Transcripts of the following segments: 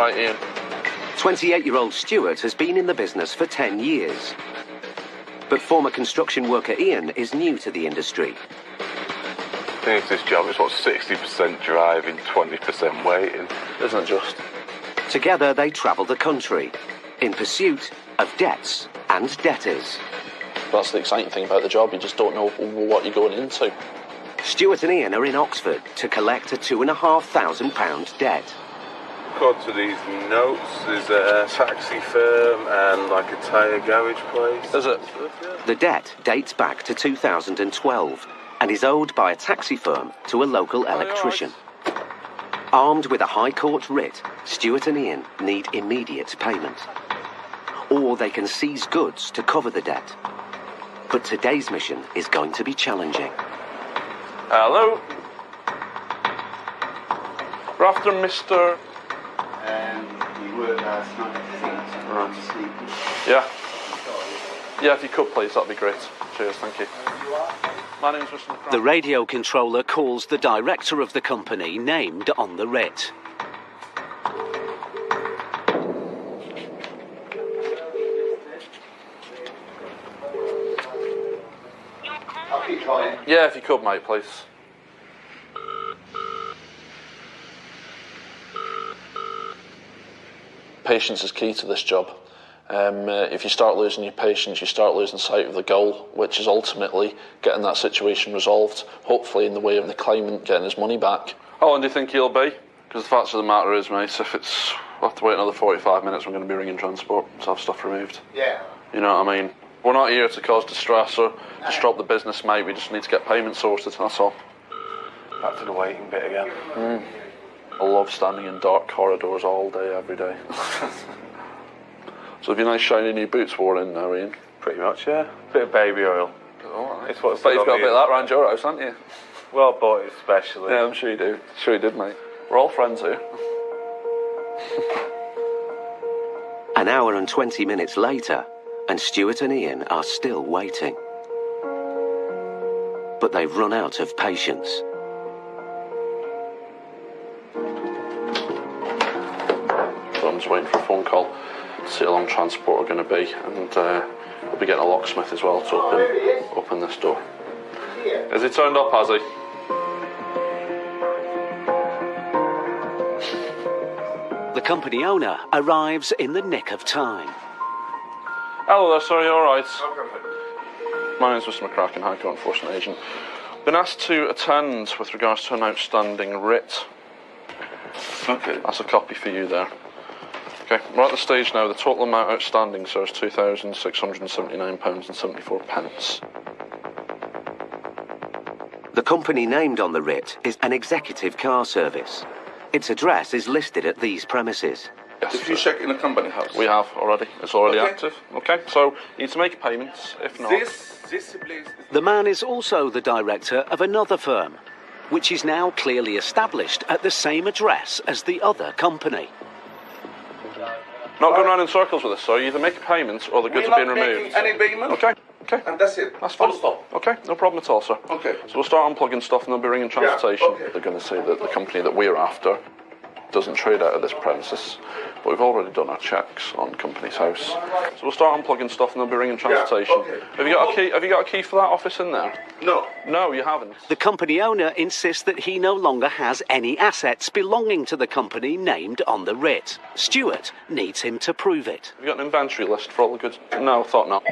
Right, Ian. 28-year-old Stuart has been in the business for 10 years. But former construction worker Ian is new to the industry. I think this job is 60% driving, 20% waiting. Isn't it just? Together they travel the country in pursuit of debts and debtors. That's the exciting thing about the job. You just don't know what you're going into. Stuart and Ian are in Oxford to collect a £2,500 debt. According to these notes, there's a taxi firm and like a tyre garage place. Is it? The debt dates back to 2012 and is owed by a taxi firm to a local electrician. Armed with a High Court writ, Stuart and Ian need immediate payment. Or they can seize goods to cover the debt. But today's mission is going to be challenging. Hello? We're after Mr... He worked last night, I think, sleeping. Yeah. Yeah, if you could, please, that'd be great. Cheers, thank you. My name's Mr. McCracken. The radio controller calls the director of the company named on the writ. I'll keep trying. Yeah, if you could, mate, please. Patience is key to this job. If you start losing your patience, you start losing sight of the goal, which is ultimately getting that situation resolved, hopefully in the way of the claimant getting his money back. How long do you think he'll be? Because the fact of the matter is, mate, if we'll have to wait another 45 minutes, we're going to be ringing transport to have stuff removed. Yeah. You know what I mean? We're not here to cause distress or disrupt the business, mate. We just need to get payment sorted, that's all. Back to the waiting bit again. I love standing in dark corridors all day, every day. So have your nice shiny new boots worn in now, Ian? Pretty much, yeah. Bit of baby oil. Oh, It's what's but you've got a bit of that around your house, haven't you? Well, I bought it especially. Yeah, I'm sure you do. Sure you did, mate. We're all friends here. An hour and 20 minutes later, and Stuart and Ian are still waiting. But they've run out of patience. So I'm just waiting for a phone call to see how long transport are going to be, and we'll be getting a locksmith as well to open this door. Has he turned up, has he? The company owner arrives in the nick of time. Hello there, sir, you alright? My name's Mr. McCracken, High Court Enforcement Agent. Been asked to attend with regards to an outstanding writ. Okay. That's a copy for you there. Okay, we're at the stage now. The total amount outstanding, sir, is £2,679.74. The company named on the writ is an executive car service. Its address is listed at these premises. Yes, If you check in the company house. we have already. It's already Okay. active. Okay, so you need to make payments. If not, This place. The man is also the director of another firm, which is now clearly established at the same address as the other company. not going around in circles with this, sir. You either make a payment or the goods are being removed. Any payment. Okay, okay. And that's it. That's fine. Full stop. Okay, no problem at all, sir. Okay. So we'll start unplugging stuff and they'll be ringing transportation. okay. They're going to say that the company that we're after doesn't trade out of this premises, but we've already done our checks on company's house. So we'll start unplugging stuff and they'll be ringing transportation. okay. Have you got a key? Have you got a key for that office in there? No. No, you haven't. The company owner insists that he no longer has any assets belonging to the company named on the writ. Stuart needs him to prove it. Have you got an inventory list for all the goods? No, thought not.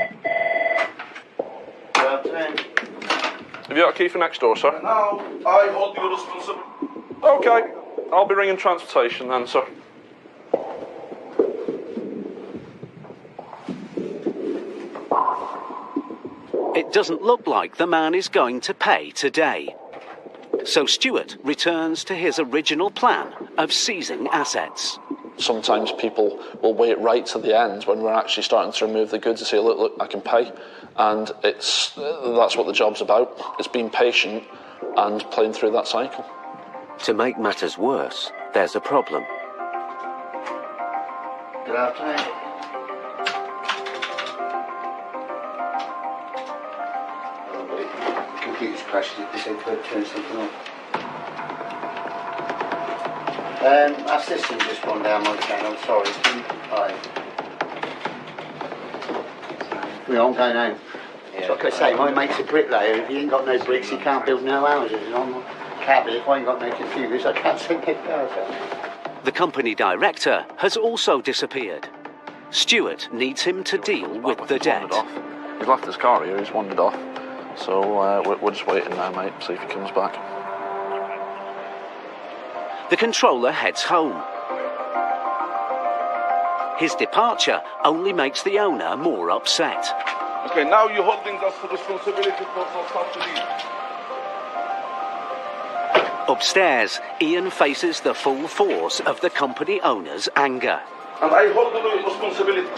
Have you got a key for next door, sir? Now I hold you responsible. Okay, I'll be ringing transportation then, sir. It doesn't look like the man is going to pay today. So Stuart returns to his original plan of seizing assets. Sometimes people will wait right to the end when we're actually starting to remove the goods and say, look, I can pay. And that's what the job's about. It's being patient and playing through that cycle. To make matters worse, there's a problem. Good afternoon. The computer's crashed. This ain't going to turn something off. Our system's just gone down my channel, sorry. We aren't going home. So like I say, my mate's a bricklayer. If he ain't got no bricks, he can't build no houses. And I'm a cabbie. If I ain't got no computers, I can't send no cars out. The company director has also disappeared. Stuart needs him to deal with the debt. He's left his car here, he's wandered off. So we're just waiting now, mate, see if he comes back. The controller heads home. His departure only makes the owner more upset. Okay, now you're holding us to responsibility for stuff to leave. Upstairs, Ian faces the full force of the company owner's anger. And I hold the responsibility.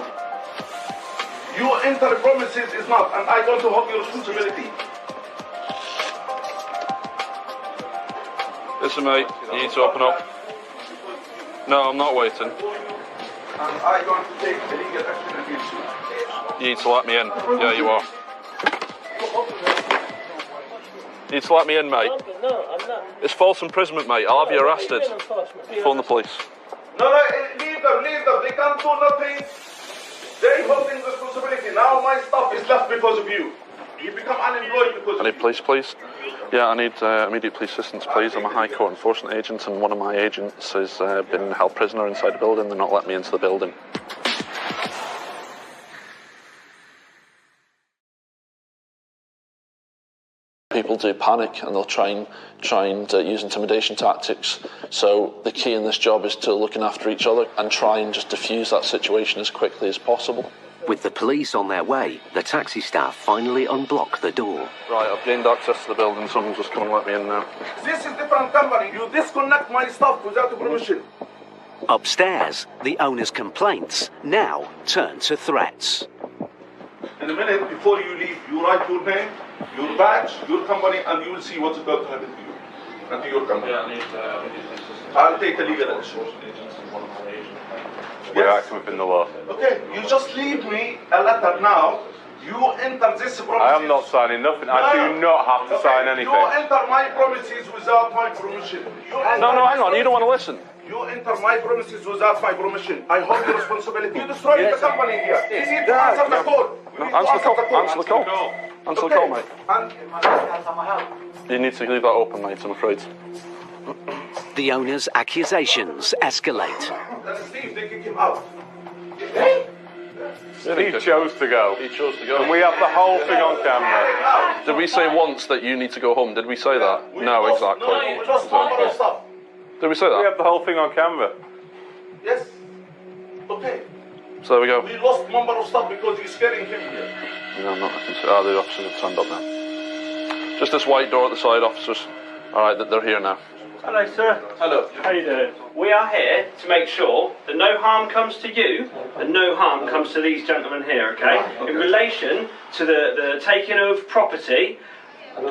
You enter promises is not, and I want to hold your responsibility. Listen, mate, you need to open up. No, I'm not waiting. And I want to take the legal action against you. You need to let me in. Yeah, you are. You need to let me in, mate. No, I'm not. It's false imprisonment, mate. I'll have you arrested. Phone the police. No, leave them. They can't do nothing. They holding responsibility. Now my stuff is left because of you. You become unemployed because of I need police, please. Yeah, I need immediate police assistance, please. I'm a High Court enforcement agent, and one of my agents has been held prisoner inside the building. They're not letting me into the building. People do panic, and they'll try and use intimidation tactics. So the key in this job is to looking after each other and try and just diffuse that situation as quickly as possible. With the police on their way, the taxi staff finally unblock the door. Right, I've gained access to the building. Someone's just come and let me in now. This is different company. You disconnect my stuff without permission. Upstairs, the owner's complaints now turn to threats. In a minute, before you leave, you write your name, your badge, your company, and you will see what's going to happen to you and to your company. I'll take a legal action. We're acting within the law. Okay, you just leave me a letter now. You enter this promise. I am not signing nothing. I do not have to sign anything. You enter my promises without my permission. No, hang on. You don't want to listen. You enter my promises without my permission. I hold the responsibility. You destroyed the company here. You need to answer the call. Answer the call. Answer the call. Answer the call, mate. And You need to leave that open, mate, I'm afraid. The owner's accusations escalate. Steve, they kick him out. He chose to go. He chose to go. And we have the whole thing on camera. Did we say once that you need to go home? Did we say that? No, exactly. We lost number of stuff. Did we say We that? have the whole thing on camera. Yes. Okay. So there we go. We lost number of stuff because you're scaring him here. No, I'm not. I can see. The officers have turned up now. Just this white door at the side, officers. All right, they're here now. Hello, sir. Hello. How you doing? We are here to make sure that no harm comes to you and no harm comes to these gentlemen here, okay? In relation to the taking of property,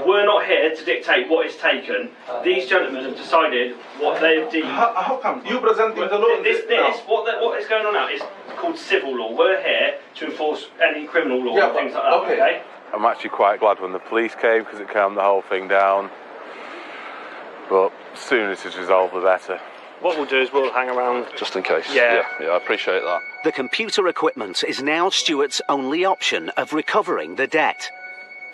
we're not here to dictate what is taken. These gentlemen have decided what they've deemed. How come? You presenting the law? What is going on now is called civil law. We're here to enforce any criminal law and things like that, okay? I'm actually quite glad when the police came because it calmed the whole thing down. But as soon as it's resolved, the better. What we'll do is we'll hang around. Just in case. Yeah, I appreciate that. The computer equipment is now Stuart's only option of recovering the debt.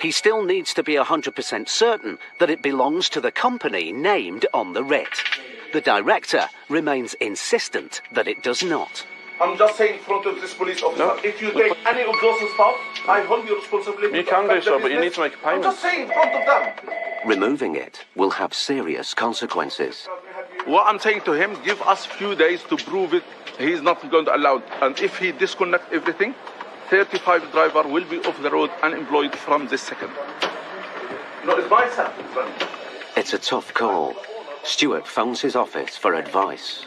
He still needs to be 100% certain that it belongs to the company named on the writ. The director remains insistent that it does not. I'm just saying in front of this police officer, No. if you take any of those stuff, I hold your responsibility. You to can do affect the so, but you business. need to make a payment. I'm just saying in front of them. Removing it will have serious consequences. What I'm saying to him, give us few days to prove it. He's not going to allow it. And if he disconnect everything, 35 driver will be off the road unemployed from this second. No, it's my son. It's a tough call. Stuart phones his office for advice.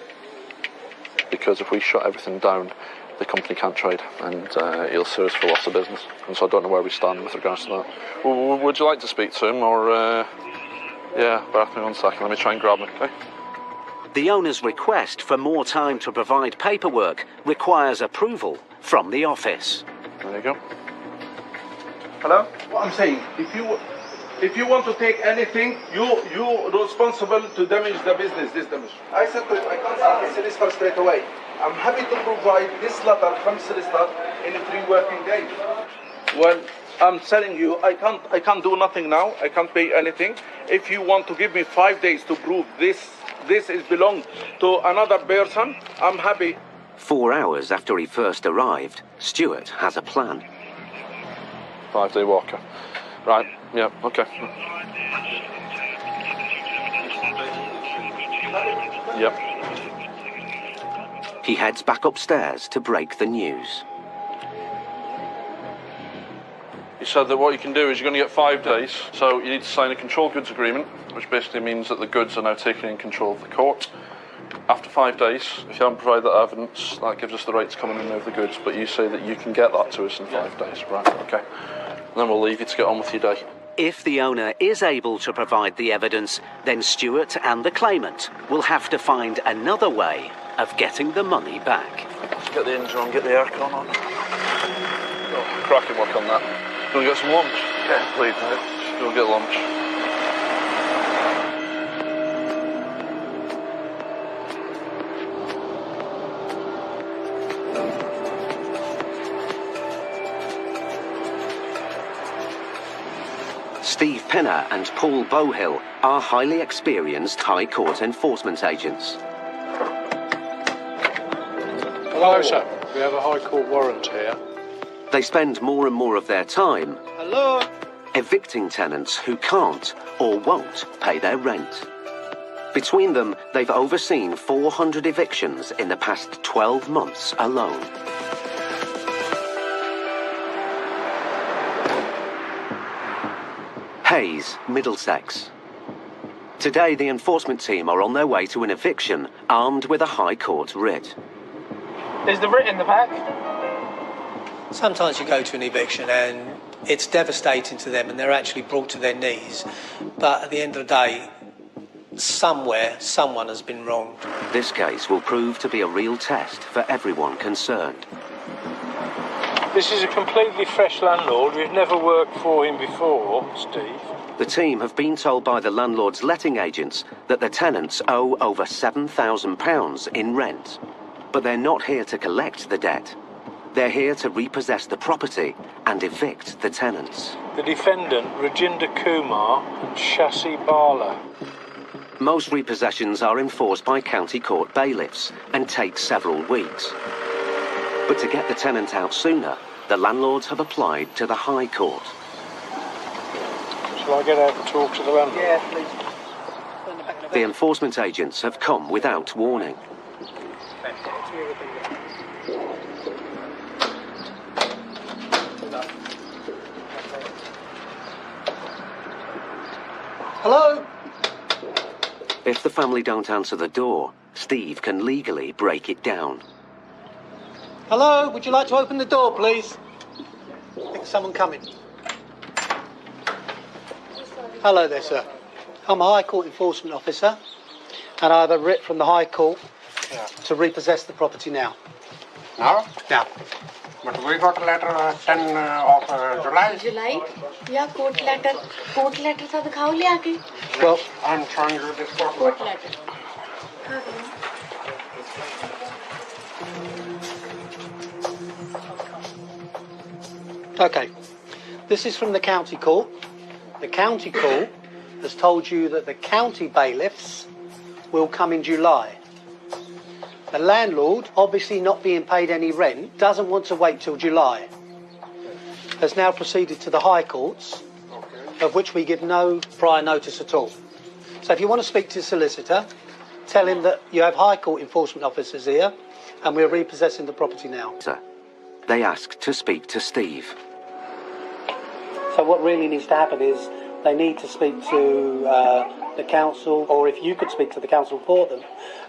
Because if we shut everything down, the company can't trade, and he'll sue us for loss of business. And so I don't know where we stand with regards to that. Would you like to speak to him, or... Yeah, bear with me 1 second. Let me try and grab him, okay? The owner's request for more time to provide paperwork requires approval from the office. There you go. Hello? What I'm saying, if you If you want to take anything, you responsible to damage the business, this damage. I said to him, I can't send the solicitor straight away. I'm happy to provide this letter from solicitor in 3 working days. Well, I'm telling you, I can't do nothing now. I can't pay anything. If you want to give me 5 days to prove this is belong to another person, I'm happy. 4 hours after he first arrived, Stuart has a plan. 5-day walker. Right, yeah, okay. Yep. He heads back upstairs to break the news. He said that what you can do is you're going to get 5 days, so you need to sign a control goods agreement, which basically means that the goods are now taken in control of the court. After 5 days, if you haven't provided that evidence, that gives us the right to come in and remove the goods, but you say that you can get that to us in 5 days. Right, okay. And then we'll leave you to get on with your day. If the owner is able to provide the evidence, then Stuart and the claimant will have to find another way of getting the money back. Let's get the engine on, get the aircon on. Oh, cracking work on that. Do you want to get some lunch? Yeah, please, mate. We'll get lunch. Steve Penner and Paul Bowhill are highly experienced High Court enforcement agents. Hello, sir. We have a High Court warrant here. They spend more and more of their time evicting tenants who can't or won't pay their rent. Between them, they've overseen 400 evictions in the past 12 months alone. Hayes, Middlesex. Today, the enforcement team are on their way to an eviction, armed with a High Court writ. Is the writ in the back? Sometimes you go to an eviction and it's devastating to them and they're actually brought to their knees. But at the end of the day, somewhere, someone has been wronged. This case will prove to be a real test for everyone concerned. This is a completely fresh landlord. We've never worked for him before, Steve. The team have been told by the landlord's letting agents that the tenants owe over £7,000 in rent. But they're not here to collect the debt. They're here to repossess the property and evict the tenants. The defendant, Rajinder Kumar and Shasi Bala. Most repossessions are enforced by county court bailiffs and take several weeks. But to get the tenant out sooner, the landlords have applied to the High Court. Shall I get out and talk to the landlord? Yeah, please. The enforcement agents have come without warning. Hello? If the family don't answer the door, Steve can legally break it down. Hello? Would you like to open the door, please? I think someone coming. Hello there, sir. I'm a High Court enforcement officer, and I have a writ from the High Court to repossess the property now. Now? Now. But we got a letter 10 of July. July? Yeah, court letter. Court letter था दिखाओ ले आके. Well, I'm showing you this court Court letter. letter. okay. This is from the county court. The county court has told you that the county bailiffs will come in July. The landlord, obviously not being paid any rent, doesn't want to wait till July. Has now proceeded to the High Courts, of which we give no prior notice at all. So if you want to speak to the solicitor, tell him that you have High Court enforcement officers here and we're repossessing the property now. They ask to speak to Steve. So what really needs to happen is they need to speak to the council, or if you could speak to the council for them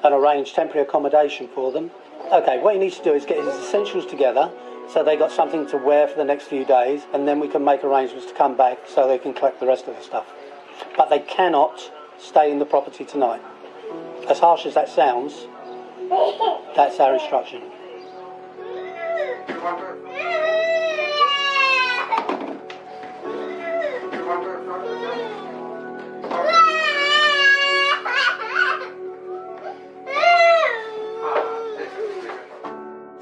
and arrange temporary accommodation for them. Okay, what he needs to do is get his essentials together so they got something to wear for the next few days, and then we can make arrangements to come back so they can collect the rest of the stuff. But they cannot stay in the property tonight. As harsh as that sounds, that's our instruction. You want to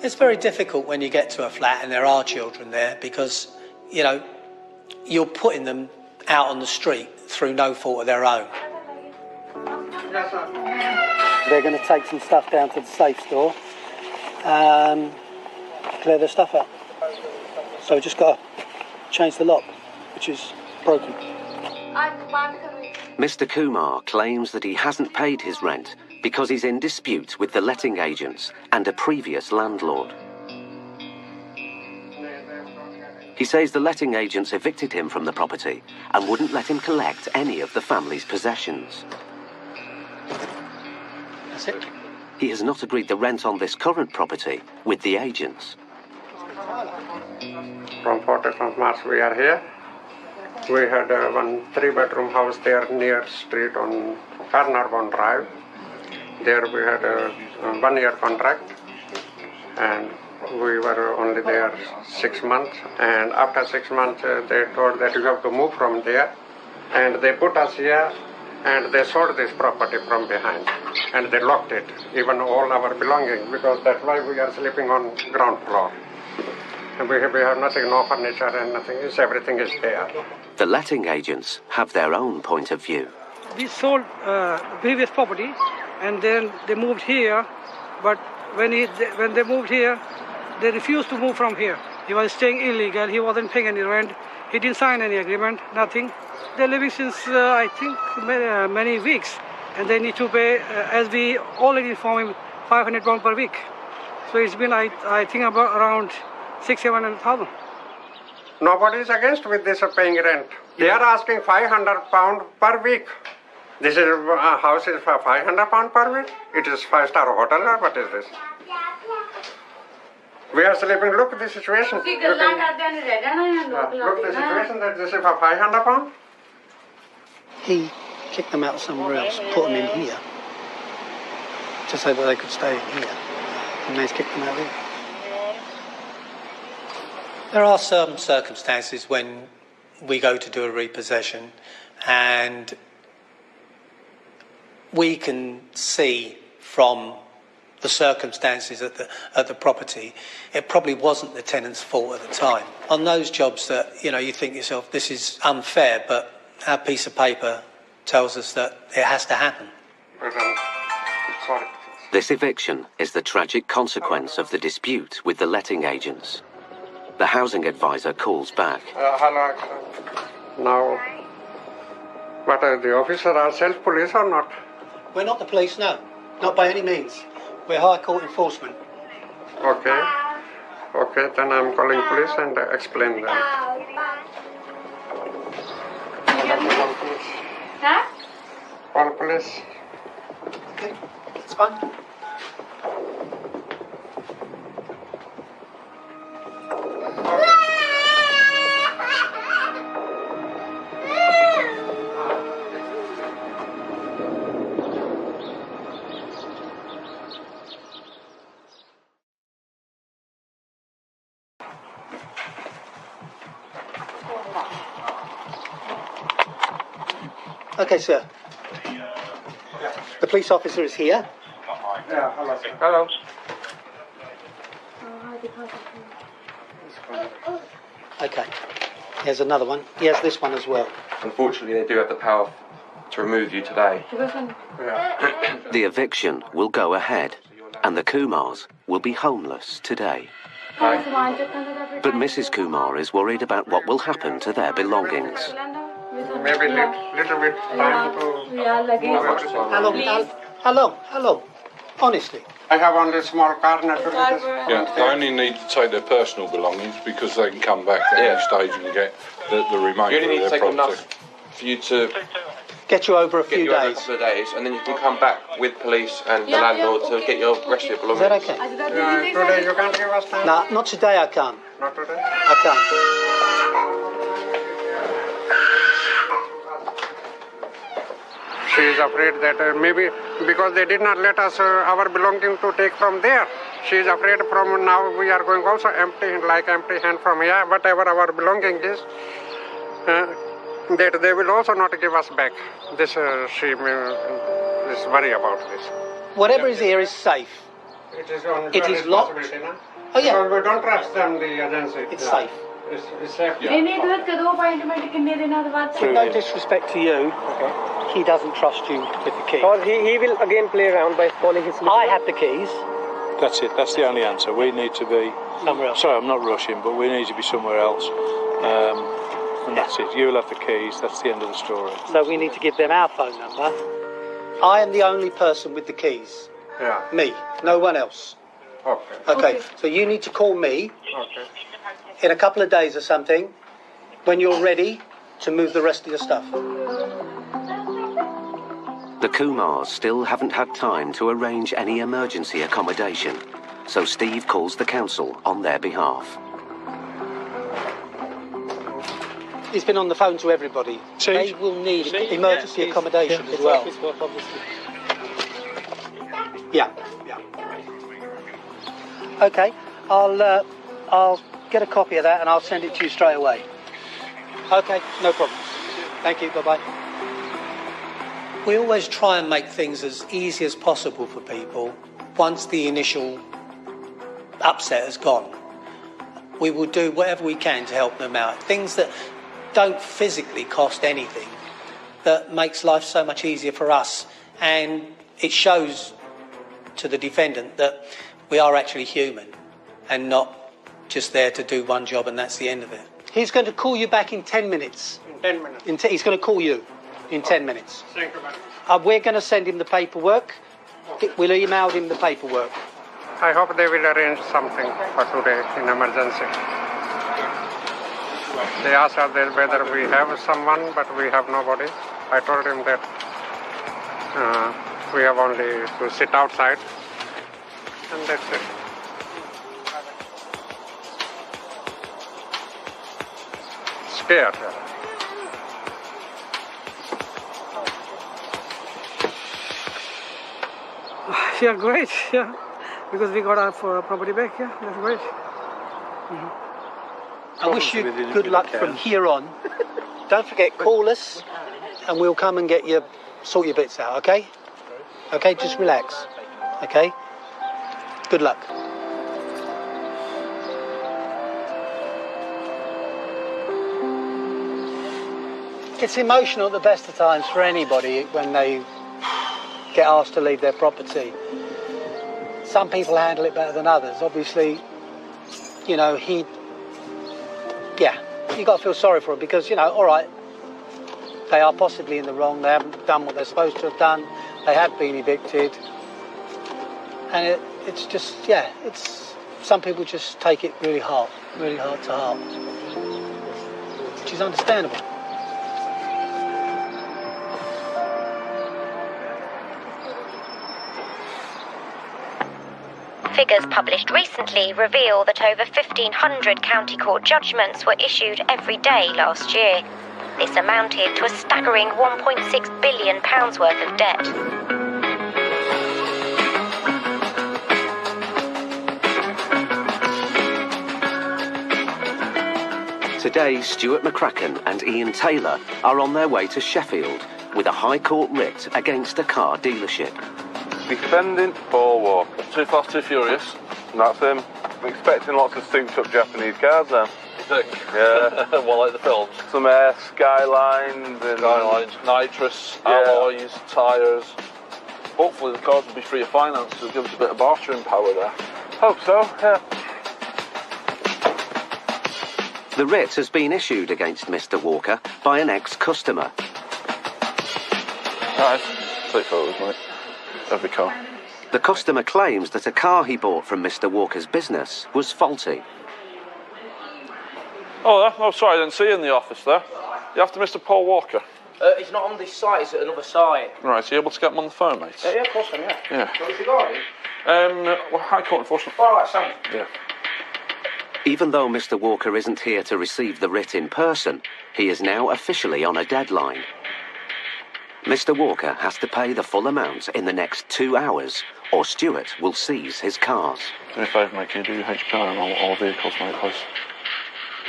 It's very difficult when you get to a flat and there are children there because, you know, you're putting them out on the street through no fault of their own. They're going to take some stuff down to the safe store, clear their stuff out. So we've just got to change the lock, which is broken. Mr. Kumar claims that he hasn't paid his rent because he's in dispute with the letting agents and a previous landlord. He says the letting agents evicted him from the property and wouldn't let him collect any of the family's possessions. That's it. He has not agreed the rent on this current property with the agents. From 14th of March we are here. We had one 3-bedroom house there near street on Carnarvon Drive. There we had a 1-year contract and we were only there 6 months. And after 6 months they told that you have to move from there. And they put us here and they sold this property from behind. And they locked it, even all our belongings, because that's why we are sleeping on ground floor. And we have nothing, no furniture and nothing, everything is there. The letting agents have their own point of view. We sold the previous property and then they moved here, but when they moved here, they refused to move from here. He was staying illegal, he wasn't paying any rent, he didn't sign any agreement, nothing. They're living since, I think, many weeks, and they need to pay, as we already informed him, £500 per week. So it's been, I think, about around 600,000-700,000. Nobody is against with this paying rent. They are asking £500 per week. This is house is for £500 per week. It is 5-star hotel or what is this? We are sleeping. Look at the situation. Look the situation that this is for £500. He kicked them out somewhere else, put them in here, to say that they could stay in here, and they've kicked them out here. There are some circumstances when we go to do a repossession and we can see from the circumstances at the property, it probably wasn't the tenant's fault at the time. On those jobs that, you know, you think to yourself, this is unfair, but our piece of paper tells us that it has to happen. Sorry. This eviction is the tragic consequence of the dispute with the letting agents. The housing advisor calls back. Hello. Now, what are the officers are self-police or not? We're not the police, no. Not by any means. We're High Court enforcement. Okay. Okay, then I'm calling police and explain them. Huh? Call police. Okay, it's fine. Okay, sir. The police officer is here. Yeah, hello. Hello. Okay. Here's another one. He has this one as well. Unfortunately, they do have the power to remove you today. The eviction will go ahead, and the Kumars will be homeless today. But Mrs. Kumar is worried about what will happen to their belongings. Maybe little bit time to... How long? Honestly. I have only small car, naturally. Yeah, they only need to take their personal belongings because they can come back at any stage and get the remainder You only need of to their take property. enough for you to get you over a get few you over a days. couple of days, and then you can come back with police and the landlord to get your rest of your belongings. Is that okay? Today you can't give us time? No, not today I can't. Not today? I can't. She is afraid that maybe because they did not let us our belongings to take from there. She is afraid from now we are going also empty hand from here, whatever our belonging is, that they will also not give us back. This she is worried about this. Whatever is here is safe. It is on It is locked. No? Oh yeah. Because we don't trust them, the agency. It's safe. It's safe. With no disrespect to you, he doesn't trust you with the key. Or he will again play around by calling his... I have the keys. That's it. That's the only answer. We need to be somewhere else. Sorry, I'm not rushing, but we need to be somewhere else. And that's it. You'll have the keys. That's the end of the story. So we need to give them our phone number. I am the only person with the keys. Yeah. Me. No one else. Okay. Okay. So you need to call me Okay. in a couple of days or something when you're ready to move the rest of your stuff. The Kumars still haven't had time to arrange any emergency accommodation, so Steve calls the council on their behalf. He's been on the phone to everybody. They will need emergency accommodation as well. Yeah. Okay, I'll get a copy of that and I'll send it to you straight away. Okay, no problem. Thank you, bye-bye. We always try and make things as easy as possible for people once the initial upset has gone. We will do whatever we can to help them out. Things that don't physically cost anything, that makes life so much easier for us, and it shows to the defendant that we are actually human and not just there to do one job and that's the end of it. He's going to call you back in 10 minutes. In 10 minutes. He's going to call you in 10 minutes. Thank you very much. We're going to send him the paperwork. We'll email him the paperwork. I hope they will arrange something for today in emergency. They asked us whether we have someone, but we have nobody. I told him that we have only to sit outside, and that's it. Scared. Yeah, great. Yeah, because we got our property back. Yeah, that's great. I wish you good luck from here on. Don't forget, call us, and we'll come and sort your bits out. Okay? Okay, just relax. Okay? Good luck. It's emotional at the best of times for anybody when they get asked to leave their property. Some people handle it better than others. Obviously, you got to feel sorry for it because, all right, they are possibly in the wrong. They haven't done what they're supposed to have done. They have been evicted. And it's just, some people just take it really hard to heart, which is understandable. Figures published recently reveal that over 1,500 county court judgments were issued every day last year. This amounted to a staggering £1.6 billion worth of debt. Today, Stuart McCracken and Ian Taylor are on their way to Sheffield with a High Court writ against a car dealership. Defendant Paul Walker. Too Fast, Too Furious. That's him. I'm expecting lots of souped-up Japanese cars then. Yeah. Well, like the films. Some Skylines and... Skylines, nitrous, alloys, tyres. Hopefully the cars will be free of finance, so give us a bit of bartering power there. Hope so, yeah. The writ has been issued against Mr. Walker by an ex-customer. Nice. Take photos, mate. Every car. The customer claims that a car he bought from Mr. Walker's business was faulty. Oh, sorry, I didn't see you in the office there. You after Mr. Paul Walker? He's not on this site, he's at another site. Right, so you able to get him on the phone, mate? Yeah, of course I am, Yeah. What was regarding? High Court enforcement. All right, Sam. Yeah. Even though Mr. Walker isn't here to receive the writ in person, he is now officially on a deadline. Mr. Walker has to pay the full amount in the next 2 hours, or Stuart will seize his cars. Do me a favour, mate, can you do HPI on all vehicles, mate, please?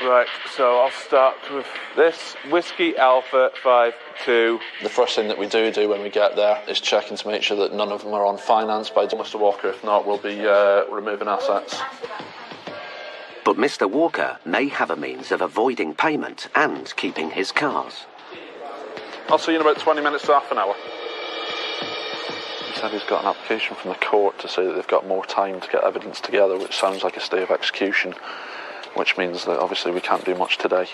Right, so I'll start with this. Whiskey Alpha 52. The first thing that we do when we get there is checking to make sure that none of them are on finance by Mr. Walker. If not, we'll be removing assets. But Mr. Walker may have a means of avoiding payment and keeping his cars. I'll see you in about 20 minutes to half an hour. He said he's got an application from the court to say that they've got more time to get evidence together, which sounds like a stay of execution, which means that obviously we can't do much today.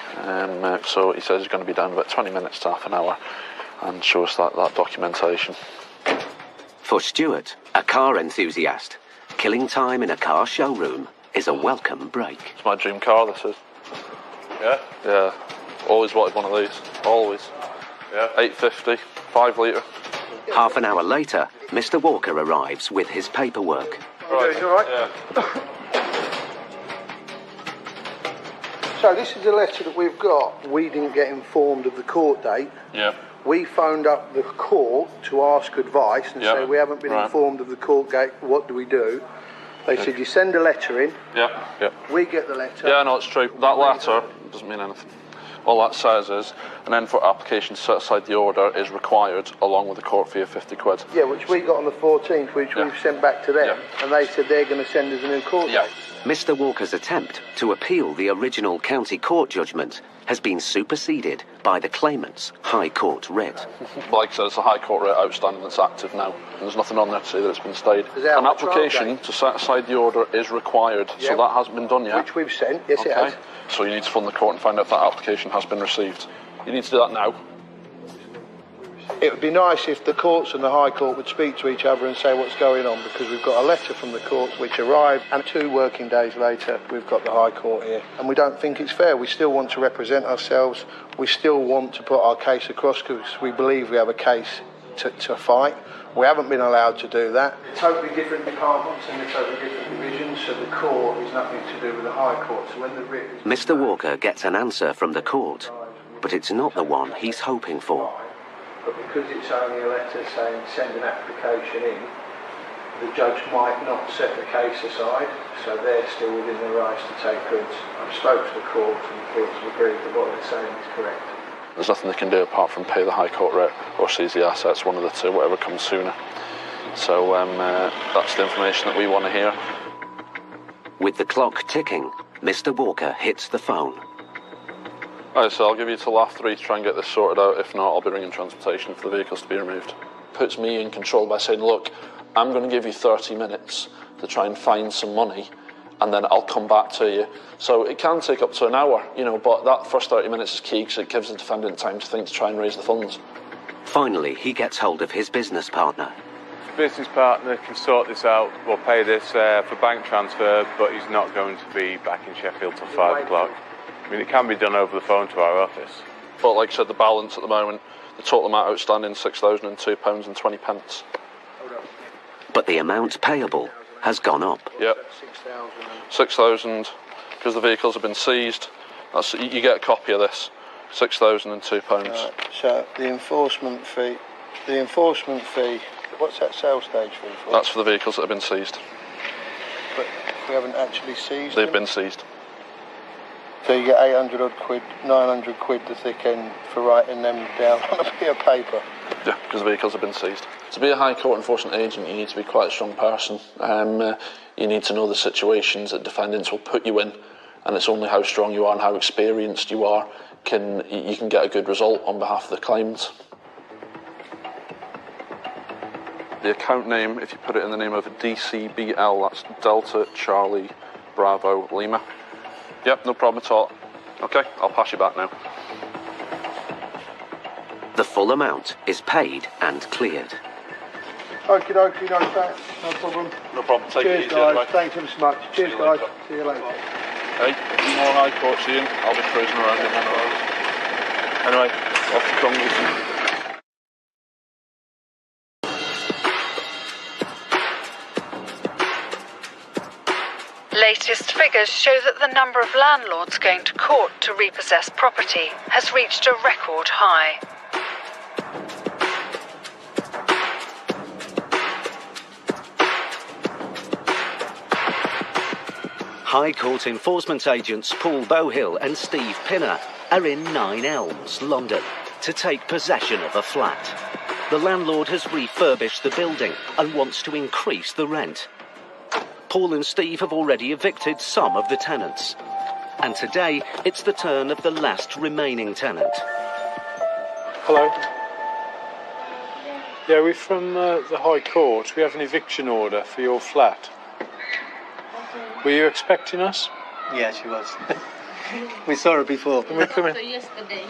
So he says he's going to be down about 20 minutes to half an hour and show us that documentation. For Stuart, a car enthusiast, killing time in a car showroom is a welcome break. It's my dream car, this is. Yeah? Yeah. Always wanted one of these. Always. Yeah. 850, 5 litre. Half an hour later, Mr. Walker arrives with his paperwork. Right. You all right? Yeah. So this is a letter that we've got. We didn't get informed of the court date. Yeah. We phoned up the court to ask advice and say we haven't been informed of the court date. What do we do? They said you send a letter in. Yeah. Yeah. We get the letter. Yeah, no, it's true. That letter doesn't mean anything. All that says is an end for application to set aside the order is required along with the court fee of 50 quid. Yeah, which we got on the 14th, which we've sent back to them, and they said they're going to send us a new court date. Mr. Walker's attempt to appeal the original county court judgment has been superseded by the claimant's High Court writ. Like I said, it's a High Court writ outstanding that's active now, and there's nothing on there to say that it's been stayed. An application to set aside the order is required, so that hasn't been done yet. Which we've sent, yes it has. So you need to phone the court and find out if that application has been received. You need to do that now. It would be nice if the courts and the High Court would speak to each other and say what's going on, because we've got a letter from the courts which arrived, and 2 working days later we've got the High Court here. And we don't think it's fair. We still want to represent ourselves. We still want to put our case across because we believe we have a case to fight. We haven't been allowed to do that. Totally different departments and totally different divisions, so the court is nothing to do with the High Court. So when the writ is... Mr. Walker gets an answer from the court, but it's not the one he's hoping for. But because it's only a letter saying send an application in, the judge might not set the case aside, so they're still within their rights to take goods. I've spoke to the court and the courts have agreed that what they're saying is correct. There's nothing they can do apart from pay the High Court writ or seize the assets, one of the two, whatever comes sooner. So that's the information that we want to hear. With the clock ticking, Mr. Walker hits the phone. Right, so I'll give you till half 3 to try and get this sorted out. If not, I'll be ringing transportation for the vehicles to be removed. Puts me in control by saying, look, I'm going to give you 30 minutes to try and find some money, and then I'll come back to you. So it can take up to an hour, you know, but that first 30 minutes is key because it gives the defendant time to think to try and raise the funds. Finally, he gets hold of his business partner. Business partner can sort this out. We'll pay this for bank transfer, but he's not going to be back in Sheffield till 5 o'clock. I mean, it can be done over the phone to our office. But like I said, the balance at the moment, the total amount outstanding, £6,002.20. But the amount payable has gone up. Yep. 6,000, because the vehicles have been seized. You get a copy of this. £6,002. Right, so the enforcement fee, what's that sales stage fee for? That's for the vehicles that have been seized. But we haven't actually seized They've them? been seized. So you get 800 odd quid, 900 quid the thick end for writing them down on a bit of paper. Yeah, because the vehicles have been seized. To be a High Court enforcement agent, you need to be quite a strong person. You need to know the situations that defendants will put you in, and it's only how strong you are and how experienced you are you can get a good result on behalf of the claimants. The account name, if you put it in the name of DCBL, that's Delta Charlie Bravo Lima. Yep, no problem at all. Okay, I'll pass you back now. The full amount is paid and cleared. Okie dokie, no thanks, no problem. No problem, take Cheers it easy guys, anyway. thanks ever so much. Cheers guys, see you later. Hey, if you more High Courts, Ian, I'll be cruising around in one of those. Anyway, off to Congleton. Latest figures show that the number of landlords going to court to repossess property has reached a record high. High Court enforcement agents Paul Bowhill and Steve Pinner are in Nine Elms, London, to take possession of a flat. The landlord has refurbished the building and wants to increase the rent. Paul and Steve have already evicted some of the tenants. And today, it's the turn of the last remaining tenant. Hello. Yeah, we're from the High Court. We have an eviction order for your flat. Were you expecting us? Yeah, she was. We saw her before. Can we come in? Yesterday.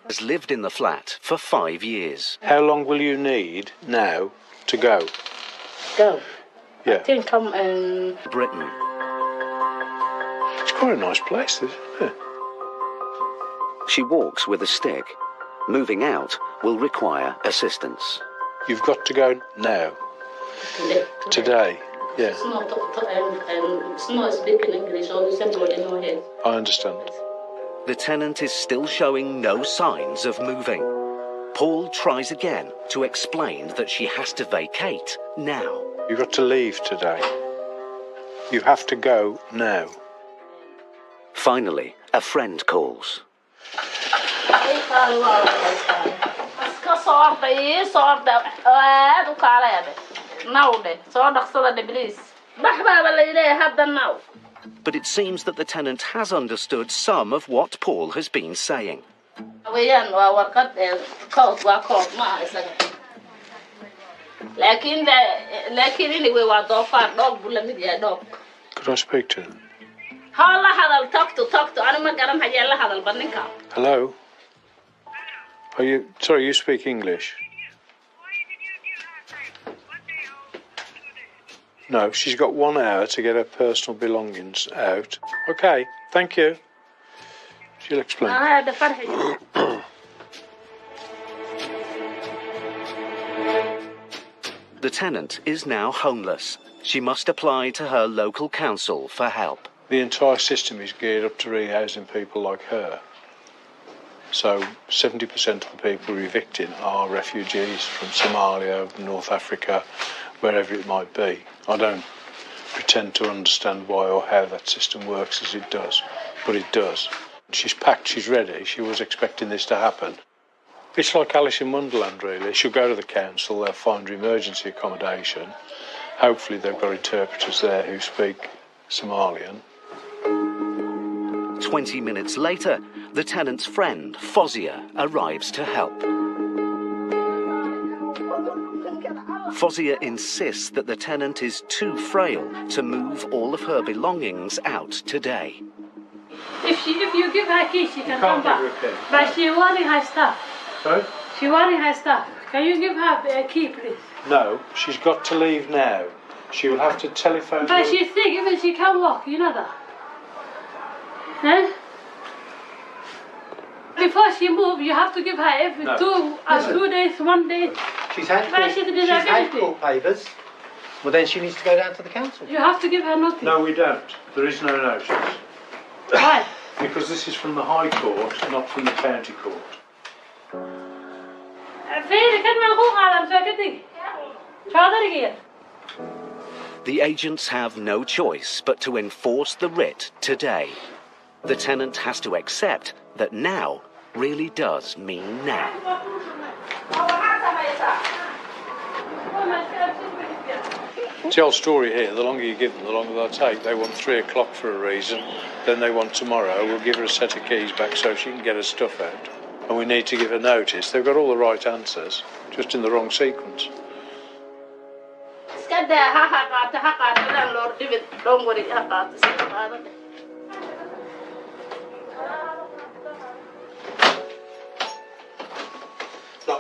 Has lived in the flat for 5 years. How long will you need now to go? Go. Yeah. I think come in Britain. It's quite a nice place, isn't it? She walks with a stick. Moving out will require assistance. You've got to go now. Today. Yeah. It's not speaking English, only somebody know it. I understand. The tenant is still showing no signs of moving. Paul tries again to explain that she has to vacate now. You've got to leave today. You have to go now. Finally, a friend calls. But it seems that the tenant has understood some of what Paul has been saying. Could I speak to him? Hello? Sorry, you speak English? No, she's got 1 hour to get her personal belongings out. Okay, thank you. She'll explain. The tenant is now homeless. She must apply to her local council for help. The entire system is geared up to rehousing people like her. So 70% of the people we're evicting are refugees from Somalia, North Africa, wherever it might be. I don't pretend to understand why or how that system works as it does, but it does. She's packed, she's ready, she was expecting this to happen. It's like Alice in Wonderland, really. She'll go to the council, they'll find her emergency accommodation. Hopefully they've got interpreters there who speak Somalian. 20 minutes later, the tenant's friend, Fozia, arrives to help. Fozia insists that the tenant is too frail to move all of her belongings out today. If you give her a key, she can come back. But she's wearing her stuff. Sorry? She's wearing her stuff. Can you give her a key, please? No, she's got to leave now. She will have to telephone... But she's sick, even she can't walk, you know that? Huh? Before she moves, you have to give her every 2 days, 1 day. She's had court papers. Well, then she needs to go down to the council. You have to give her notice. No, we don't. There is no notice. Why? Because this is from the High Court, not from the County Court. The agents have no choice but to enforce the writ today. The tenant has to accept that now really does mean now. It's the old story here. The longer you give them, the longer they'll take. They want 3 o'clock for a reason. Then they want tomorrow. We'll give her a set of keys back so she can get her stuff out. And we need to give her notice. They've got all the right answers, just in the wrong sequence.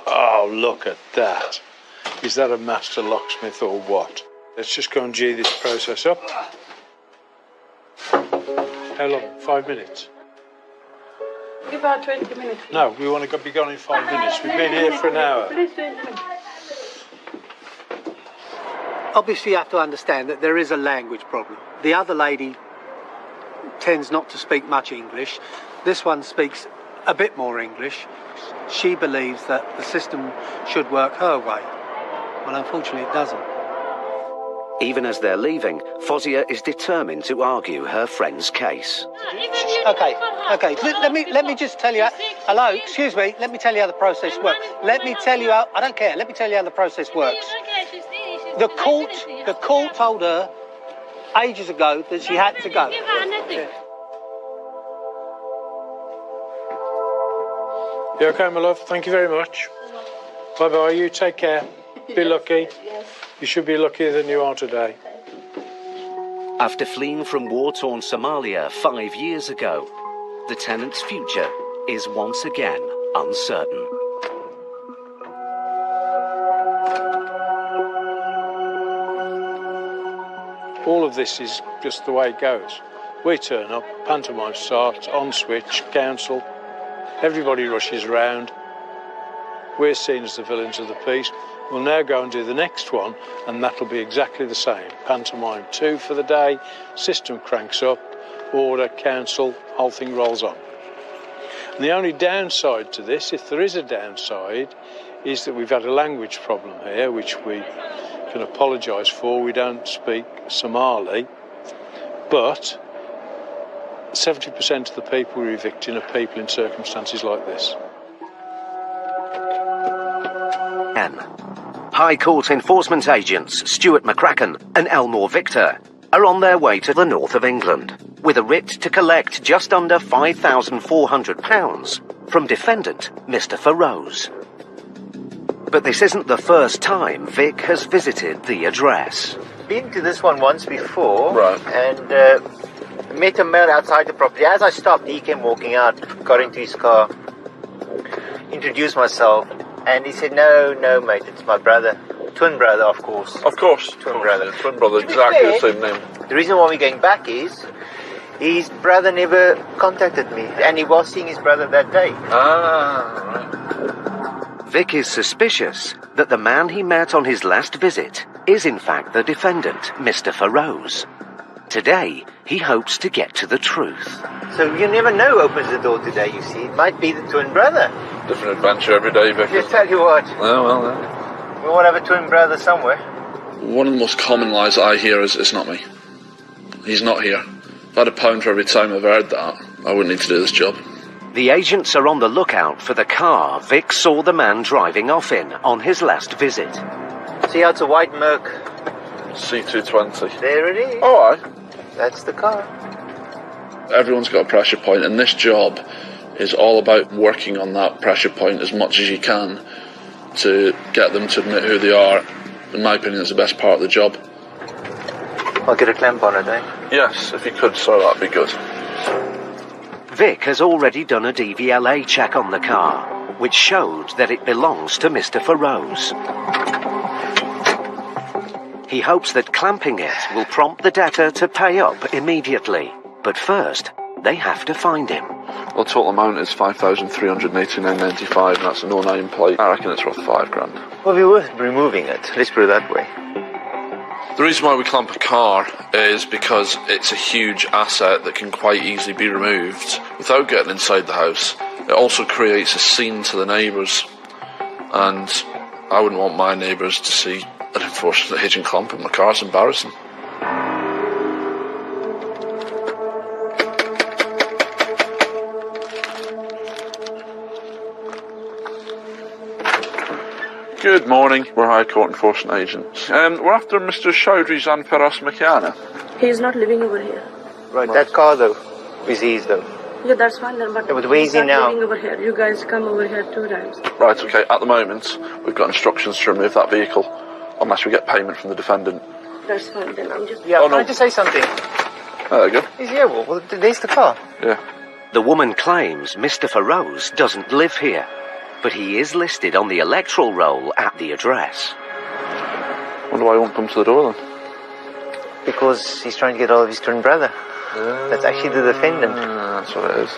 Oh, look at that. Is that a master locksmith or what? Let's just go and G this process up. How long? 5 minutes? Give her 20 minutes. No, we want to be gone in 5 minutes. We've been here for an hour. Please 20 minutes. Obviously, you have to understand that there is a language problem. The other lady tends not to speak much English. This one speaks a bit more English. She believes that the system should work her way. Well, unfortunately, it doesn't. Even as they're leaving, Fozia is determined to argue her friend's case. Okay. Let me just tell you. Hello, excuse me. Let me tell you how the process works. Let me tell you how. I don't care. Let me tell you how the process works. The court told her ages ago that she had to go. You okay, my love? Thank you very much. Bye-bye. You take care. Be lucky. Yes. You should be luckier than you are today. After fleeing from war-torn Somalia 5 years ago, the tenant's future is once again uncertain. All of this is just the way it goes. We turn up, pantomime starts, on switch, council, everybody rushes around. We're seen as the villains of the piece. We'll now go and do the next one, and that'll be exactly the same. Pantomime 2 for the day, system cranks up, order, council, whole thing rolls on. And the only downside to this, if there is a downside, is that we've had a language problem here, which we can apologise for. We don't speak Somali, but 70% of the people we're evicting are people in circumstances like this. High Court enforcement agents Stuart McCracken and Elmore Victor are on their way to the north of England with a writ to collect just under £5,400 from defendant Mr. Feroz. But this isn't the first time Vic has visited the address. Been to this one once before, right, and met a man outside the property. As I stopped, he came walking out, got into his car, introduced myself, and he said, no, mate, it's my brother. Twin brother, of course. Of course. Twin brother. Yeah, twin brother, exactly the same name. The reason why we're going back is his brother never contacted me, and he was seeing his brother that day. Right. Vic is suspicious that the man he met on his last visit is in fact the defendant, Mr. Feroz. Today, he hopes to get to the truth. So you never know who opens the door today, you see. It might be the twin brother. Different adventure every day, Vic. Just tell you what. Oh, well, yeah. We all have a twin brother somewhere. One of the most common lies I hear is, it's not me. He's not here. If I had £1 for every time I've heard that, I wouldn't need to do this job. The agents are on the lookout for the car Vic saw the man driving off in on his last visit. See how it's a white Merc? C220. There it is. Oh, aye. That's the car. Everyone's got a pressure point, and this job is all about working on that pressure point as much as you can to get them to admit who they are. In my opinion, it's the best part of the job. I'll get a clamp on it, eh? Yes, if you could, sir, that'd be good. Vic has already done a DVLA check on the car, which showed that it belongs to Mr. Feroz. He hopes that clamping it will prompt the debtor to pay up immediately. But first, they have to find him. Well, total amount is $5,389.95, and that's a no-name plate. I reckon it's worth £5,000. Well, it'll be worth removing it. Let's put it that way. The reason why we clamp a car is because it's a huge asset that can quite easily be removed without getting inside the house. It also creates a scene to the neighbours, and I wouldn't want my neighbours to see an enforcement agent clamping my car. It's embarrassing. Good morning, we're High Court enforcement agents. We're after Mr. Chaudhry Zanfaras Makiana. He's not living over here. Right, that car though, is his though. Yeah, that's fine then, but where is he now? Living over here. You guys come over here 2 times. Right, okay, at the moment, we've got instructions to remove that vehicle, unless we get payment from the defendant. That's fine then, I'm just... Yeah, can I just say something? There you go. He's here, well, there's the car. Yeah. The woman claims Mr. Feroz doesn't live here, but he is listed on the electoral roll at the address. Wonder why he won't come to the door then? Because he's trying to get hold of his twin brother. That's actually the defendant. That's what it is.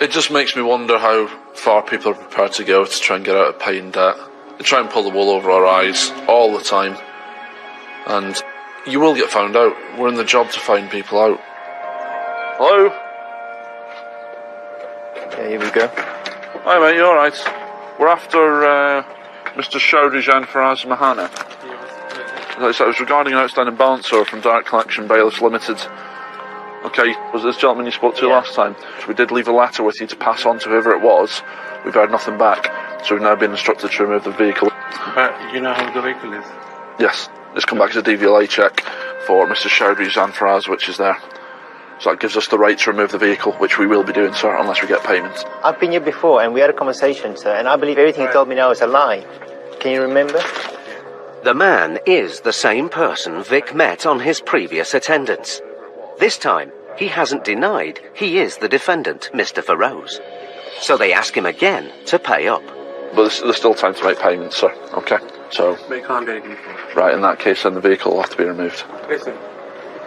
It just makes me wonder how far people are prepared to go to try and get out of paying debt. They try and pull the wool over our eyes all the time. And you will get found out. We're in the job to find people out. Hello? Yeah, here we go. Hi mate, you alright? We're after Mr. Chaudhry Zanfaras Mahana. It was regarding an outstanding balance from Direct Collection Bailiffs Limited. Okay, was this gentleman you spoke to last time? So we did leave a letter with you to pass on to whoever it was. We've heard nothing back, so we've now been instructed to remove the vehicle. But you know how the vehicle is? Yes, it's come back as a DVLA check for Mr. Chowdhury Zanfaraz, which is there. So that gives us the right to remove the vehicle, which we will be doing, sir, unless we get payment. I've been here before and we had a conversation, sir, and I believe everything you told me now is a lie. Can you remember? The man is the same person Vic met on his previous attendance. This time, he hasn't denied he is the defendant, Mr. Feroz. So they ask him again to pay up. But there's still time to make payments, sir. Okay, so... But you can't do anything for it. Right, in that case, then the vehicle will have to be removed. Listen,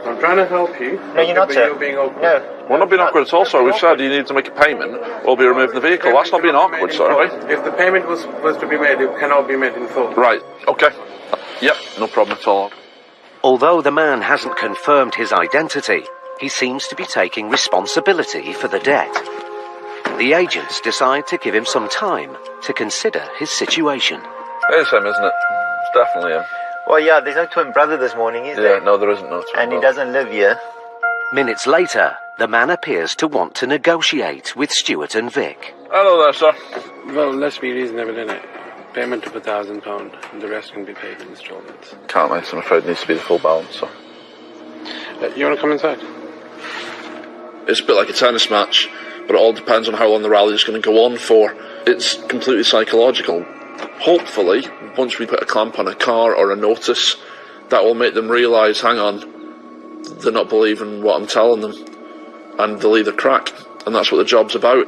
I'm trying to help you. No, you're not, sir. You're being awkward. No. We're not being awkward at all, sir. We've said you need to make a payment, we'll be removing the vehicle. That's not being awkward, sir, right? If the payment was to be made, it cannot be made in full. Right, okay. Yep, no problem at all. Although the man hasn't confirmed his identity, he seems to be taking responsibility for the debt. The agents decide to give him some time to consider his situation. It's him, isn't it? It's definitely him. Well, yeah, there's no twin brother this morning, is there? Yeah, no, there isn't no twin And he doesn't live here. Minutes later, the man appears to want to negotiate with Stuart and Vic. Hello there, sir. Well, let's be reasonable, innit? Payment of £1,000, and the rest can be paid in instalments. Can't, mate. I'm afraid it needs to be the full balance, so... You want to come inside? It's a bit like a tennis match, but it all depends on how long the rally is going to go on for. It's completely psychological. Hopefully, once we put a clamp on a car or a notice, that will make them realise, hang on, they're not believing what I'm telling them, and they'll either crack, and that's what the job's about.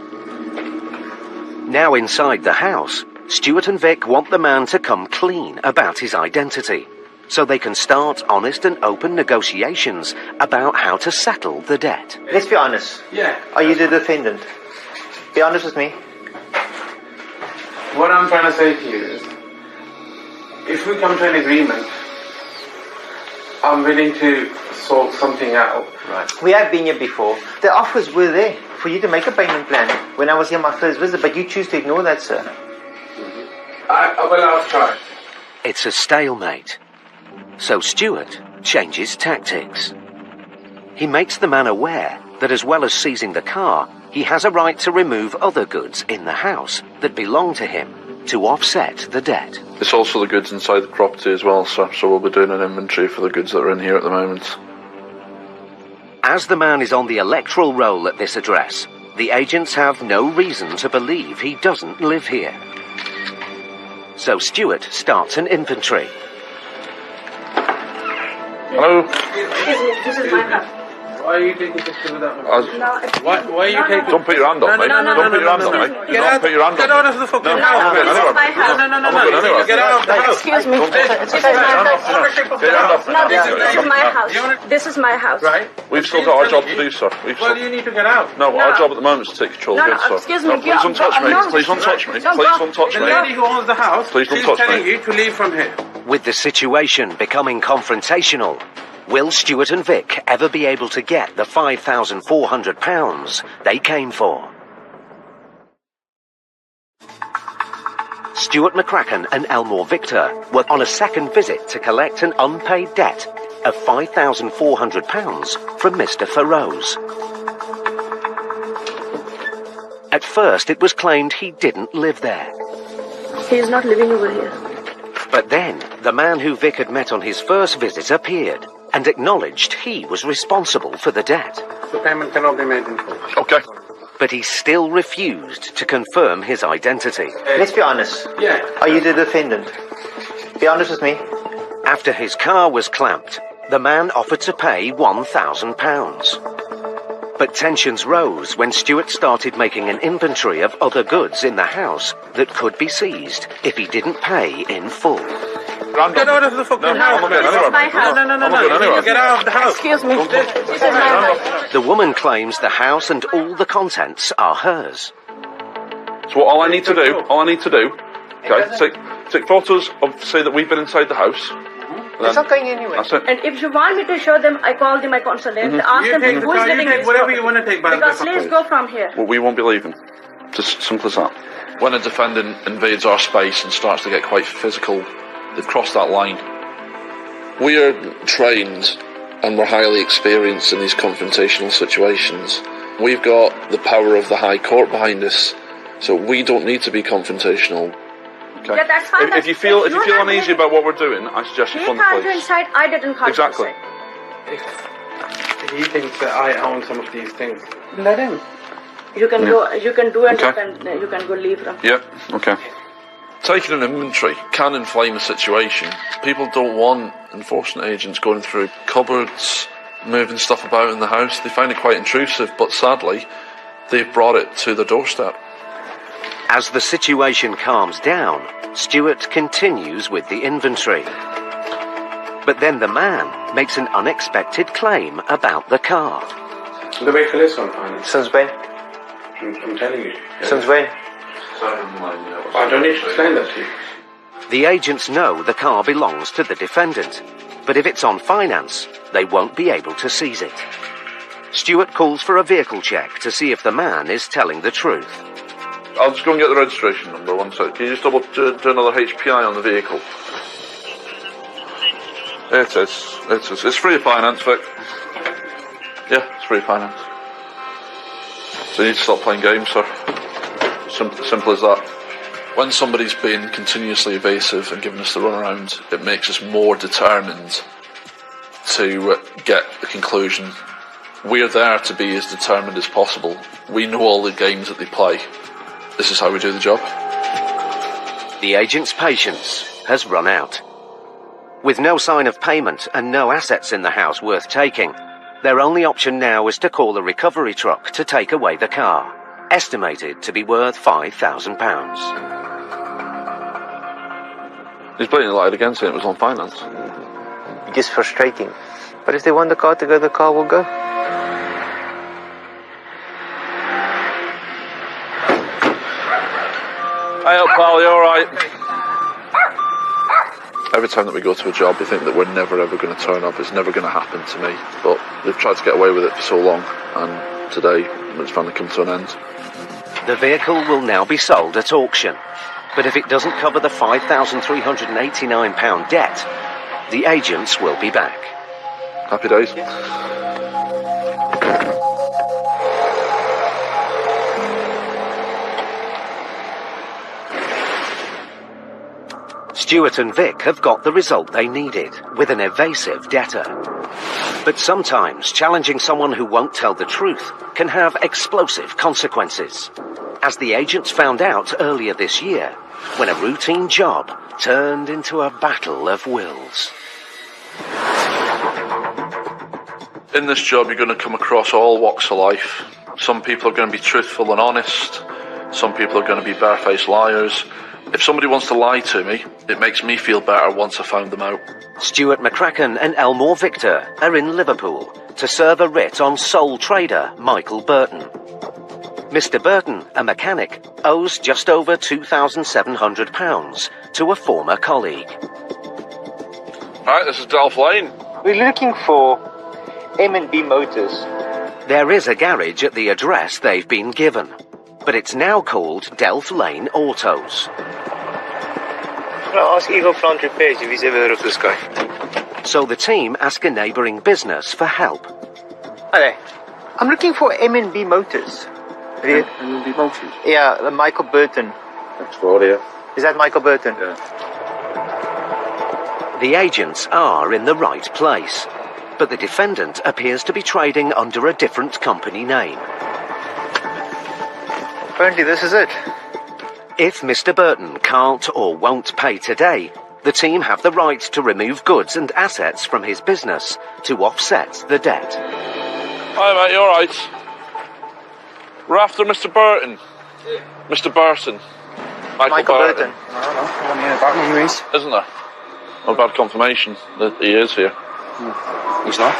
Now inside the house, Stuart and Vic want the man to come clean about his identity, so they can start honest and open negotiations about how to settle the debt. Let's be honest. Yeah. Are you the defendant? Be honest with me. What I'm trying to say to you is, if we come to an agreement, I'm willing to sort something out. Right. We have been here before. The offers were there for you to make a payment plan when I was here my first visit, but you choose to ignore that, sir. I'll try. It's a stalemate. So Stuart changes tactics. He makes the man aware that as well as seizing the car, he has a right to remove other goods in the house that belong to him to offset the debt. It's also the goods inside the property as well, sir, so we'll be doing an inventory for the goods that are in here at the moment. As the man is on the electoral roll at this address, the agents have no reason to believe he doesn't live here. So Stuart starts an inventory. Hello? This is my house. Why are you taking pictures without me? Why are you taking... Don't put your hand on me. Don't put your hand on me. Get out, put your hand get on out of the fucking No, house. I'm not going anywhere. No. Get out of the house. Excuse me. This is my house. This is my house. Right. We've still got our job to do, sir. Well, you need to get out. No, our job at the moment is to take control of goods, sir. Excuse me. Please don't touch me. Please don't touch me. Please don't touch me. The lady who owns the house, Please don't she's touch telling me. you to leave from here. With the situation becoming confrontational, will Stuart and Vic ever be able to get the £5,400 they came for? Stuart McCracken and Elmore Victor were on a second visit to collect an unpaid debt of £5,400 from Mr. Feroz. At first, it was claimed he didn't live there. He is not living over here. But then, the man who Vic had met on his first visit appeared and acknowledged he was responsible for the debt. The payment cannot be made in full. Okay. But he still refused to confirm his identity. Let's be honest. Yeah. Are you the defendant? Be honest with me. After his car was clamped, the man offered to pay £1,000. But tensions rose when Stuart started making an inventory of other goods in the house that could be seized if he didn't pay in full. Get out of the fucking house. This is my house. No. Get out of the house. Excuse me. This is my house. The woman claims the house and all the contents are hers. So all I need to do, okay, take photos of, say that we've been inside the house. It's not going anywhere. That's it. And if you want me to show them, I call them, my consulate, ask them who is living in this whatever property. you want to take back. Because please go from here. Well, we won't be leaving. Just simple as that. When a defendant invades our space and starts to get quite physical, they've crossed that line. We are trained and we're highly experienced in these confrontational situations. We've got the power of the High Court behind us, so we don't need to be confrontational. Okay. Yeah, that's fine. If you feel uneasy about what we're doing, I suggest you He phone the can't go police. inside. I didn't come Exactly. inside. He thinks that I own some of these things. Let him. You can go. You can do it, Okay. and you can go leave them. Yep. Okay. Taking an inventory can inflame a situation. People don't want enforcement agents going through cupboards, moving stuff about in the house. They find it quite intrusive, but sadly, they've brought it to the doorstep. As the situation calms down, Stuart continues with the inventory. But then the man makes an unexpected claim about the car. The vehicle is on finance. Since when? I'm telling you. Since when? I don't need to explain that to you. The agents know the car belongs to the defendant, but if it's on finance, they won't be able to seize it. Stuart calls for a vehicle check to see if the man is telling the truth. I'll just go and get the registration number, one sec. Can you just do another HPI on the vehicle? It is. It's free of finance, Vic. Yeah, it's free of finance. So you need to stop playing games, sir. Simple as that. When somebody's being continuously evasive and giving us the runaround, it makes us more determined to get a conclusion. We're there to be as determined as possible. We know all the games that they play. This is how we do the job. The agent's patience has run out. With no sign of payment and no assets in the house worth taking, their only option now is to call a recovery truck to take away the car, estimated to be worth £5,000. He's blatantly lied again, saying it was on finance. Just frustrating. But if they want the car to go, the car will go. Hey up, pal, you alright? Every time that we go to a job, we think that we're never ever going to turn up. It's never going to happen to me. But they've tried to get away with it for so long, and today it's finally come to an end. The vehicle will now be sold at auction, but if it doesn't cover the £5,389 debt, the agents will be back. Happy days. Stuart and Vic have got the result they needed, with an evasive debtor. But sometimes challenging someone who won't tell the truth can have explosive consequences, as the agents found out earlier this year, when a routine job turned into a battle of wills. In this job, you're going to come across all walks of life. Some people are going to be truthful and honest. Some people are going to be barefaced liars. If somebody wants to lie to me, it makes me feel better once I found them out. Stuart McCracken and Elmore Victor are in Liverpool to serve a writ on sole trader Michael Burton. Mr. Burton, a mechanic, owes just over £2,700 to a former colleague. Right, this is Delph Lane. We're looking for M&B Motors. There is a garage at the address they've been given, but it's now called Delph Lane Autos. Can I ask Eagle Plant Repairs if he's ever heard of this guy? So the team ask a neighbouring business for help. Hello. I'm looking for M&B Motors. M&B Motors? Yeah, Michael Burton. That's for audio. Is that Michael Burton? Yeah. The agents are in the right place, but the defendant appears to be trading under a different company name. Apparently this is it. If Mr. Burton can't or won't pay today, the team have the right to remove goods and assets from his business to offset the debt. Hi mate, you alright? We're after Mr. Burton. Mr. Burton. Michael Burton. Isn't there? I've had confirmation that he is here. He's not.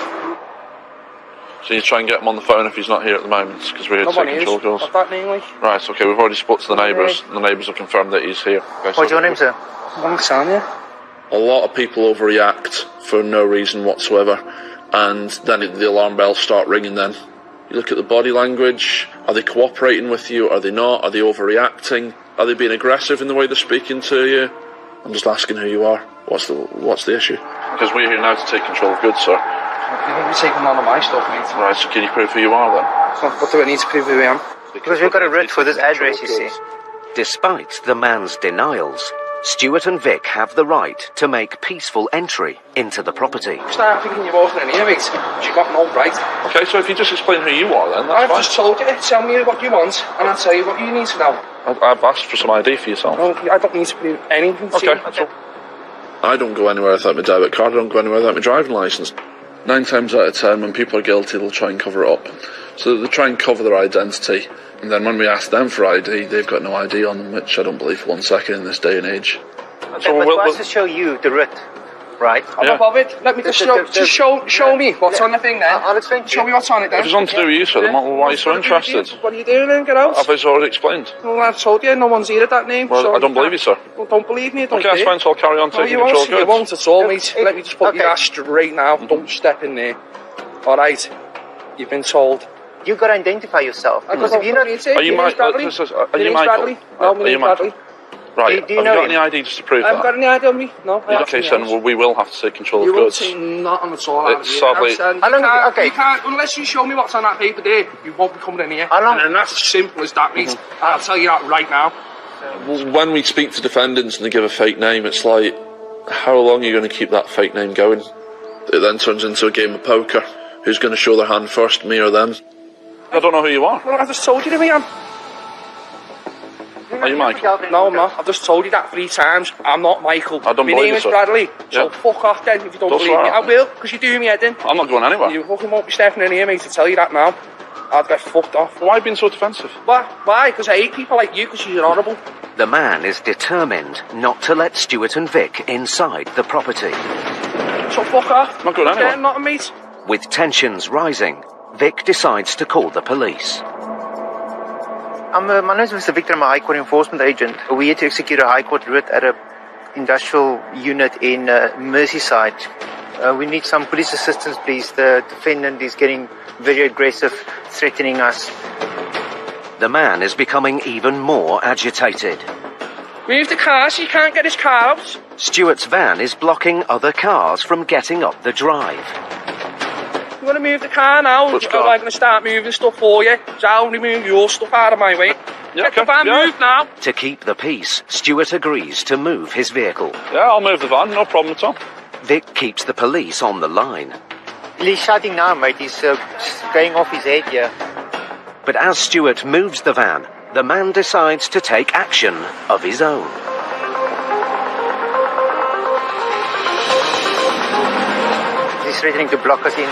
So you try and get him on the phone if he's not here at the moment, because we're here to take control calls. Right, okay, we've already spoke to the neighbours, and the neighbours have confirmed that he's here. Okay, What's your name, sir? A lot of people overreact for no reason whatsoever, and then the alarm bells start ringing then. You look at the body language, are they cooperating with you, are they not, are they overreacting, are they being aggressive in the way they're speaking to you? I'm just asking who you are. What's the issue? Because we're here now to take control of goods, sir. You're taking none of my stuff, mate. Right, so can you prove who you are then? What do I need to prove who I am? Because we've got a writ for this address, you see. Despite the man's denials, Stuart and Vic have the right to make peaceful entry into the property. Start thinking you're walking in here, mate. You've got no right. Okay, so if you just explain who you are then, that's I've fine. just told you, tell me what you want, and I'll tell you what you need to know. I've asked for some ID for yourself. I don't need to do anything to Okay, you. that's all. I don't go anywhere without my debit card, I don't go anywhere without my driving licence. 9 times out of 10, when people are guilty, they'll try and cover it up. So they try and cover their identity, and then when we ask them for ID, they've got no ID on them, which I don't believe for 1 second in this day and age. Okay, but what's to show you the writ, right? I'm not bothered. Let me just show me what's on the thing then. I'll explain. Show me what's on it then. If it's on to do with you, sir, then why are you so interested? What are you doing then? Get out. I've already explained. Well, I've told you, no one's here at that name. Well, so I don't believe you, sir. Well, don't believe me, don't Okay, that's fine, so I'll carry on taking control of goods. You won't at all, mate. Let me just put your ass straight now. Don't step in there. Alright? You've been told. You've got to identify yourself. Because if you're not... Are you Michael? Are you Michael? No, my name's Bradley. Right, have you got any ID just to prove I haven't that? got any ID on me, no. Okay, so then we will have to take control of You won't goods. see nothing at all. It's sadly... You can't, unless you show me what's on that paper there, you won't be coming in here. And then that's as simple as that, mate. I'll tell you that right now. When we speak to defendants and they give a fake name, it's like, how long are you going to keep that fake name going? It then turns into a game of poker. Who's going to show their hand first, me or them? I don't know who you are. Well, I just told you to me, Are you Michael? No, I'm not. I've just told you that 3 times. I'm not Michael. I don't My believe name you, is sir. Bradley. So Yeah. fuck off then if you don't Don't believe me. swear. I will, because you're doing me head in. I'm not going anywhere. You fucking won't be stepping in here, mate, to tell you that now. I'd get fucked off. Why are you being so defensive? Why? Because I hate people like you, because you're horrible. The man is determined not to let Stuart and Vic inside the property. So fuck off. Not going anywhere. Yeah, not mate. With tensions rising, Vic decides to call the police. My name is Mr. Victor. I'm a High Court enforcement agent. We're here to execute a High Court writ at a industrial unit in Merseyside. We need some police assistance, please. The defendant is getting very aggressive, threatening us. The man is becoming even more agitated. Move the car so you can't get his car out. Stuart's van is blocking other cars from getting up the drive. I'm going to move the car now. I'm going to start moving stuff for you. So I'll remove your stuff out of my way. Get the van moved now. To keep the peace, Stuart agrees to move his vehicle. Yeah, I'll move the van, no problem at all. Vic keeps the police on the line. He's shouting now, mate. He's going off his head here. But as Stuart moves the van, the man decides to take action of his own. He's threatening to block us in.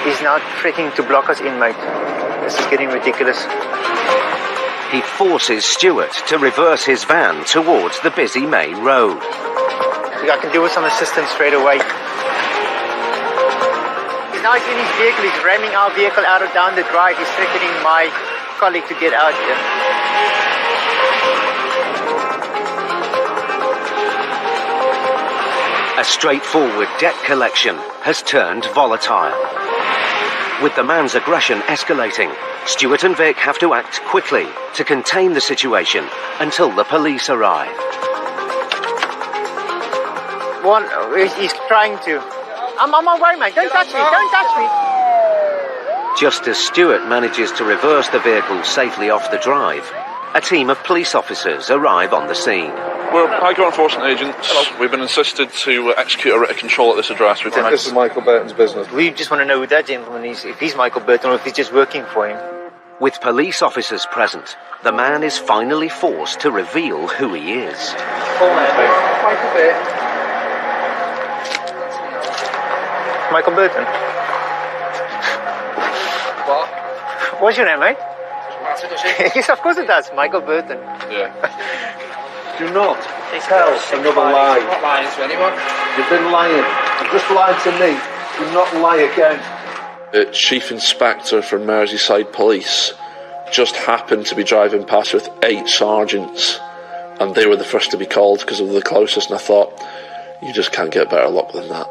He's now threatening to block us in, mate. This is getting ridiculous. He forces Stuart to reverse his van towards the busy main road. I can deal with some assistance straight away. He's now in his vehicle. He's ramming our vehicle down the drive. He's threatening my colleague to get out here. A straightforward debt collection has turned volatile. With the man's aggression escalating, Stuart and Vic have to act quickly to contain the situation until the police arrive. He's trying to. I'm on my way, mate. Don't touch me. Don't touch me. Just as Stuart manages to reverse the vehicle safely off the drive, a team of police officers arrive on the scene. We're High Court enforcement agents. Hello. We've been insisted to execute a writ of control at this address. This is Michael Burton's business. We just want to know who that gentleman is, if he's Michael Burton or if he's just working for him. With police officers present, the man is finally forced to reveal who he is. Michael Burton. Michael Burton. What? What's your name, mate? Doesn't matter, does it? Yes, of course it does. Michael Burton. Yeah. Do not tell another lie. I'm not lying to anyone. You've been lying. You just lied to me. Do not lie again. The Chief Inspector from Merseyside Police just happened to be driving past with 8 sergeants, and they were the first to be called because of the closest, and I thought, you just can't get better luck than that.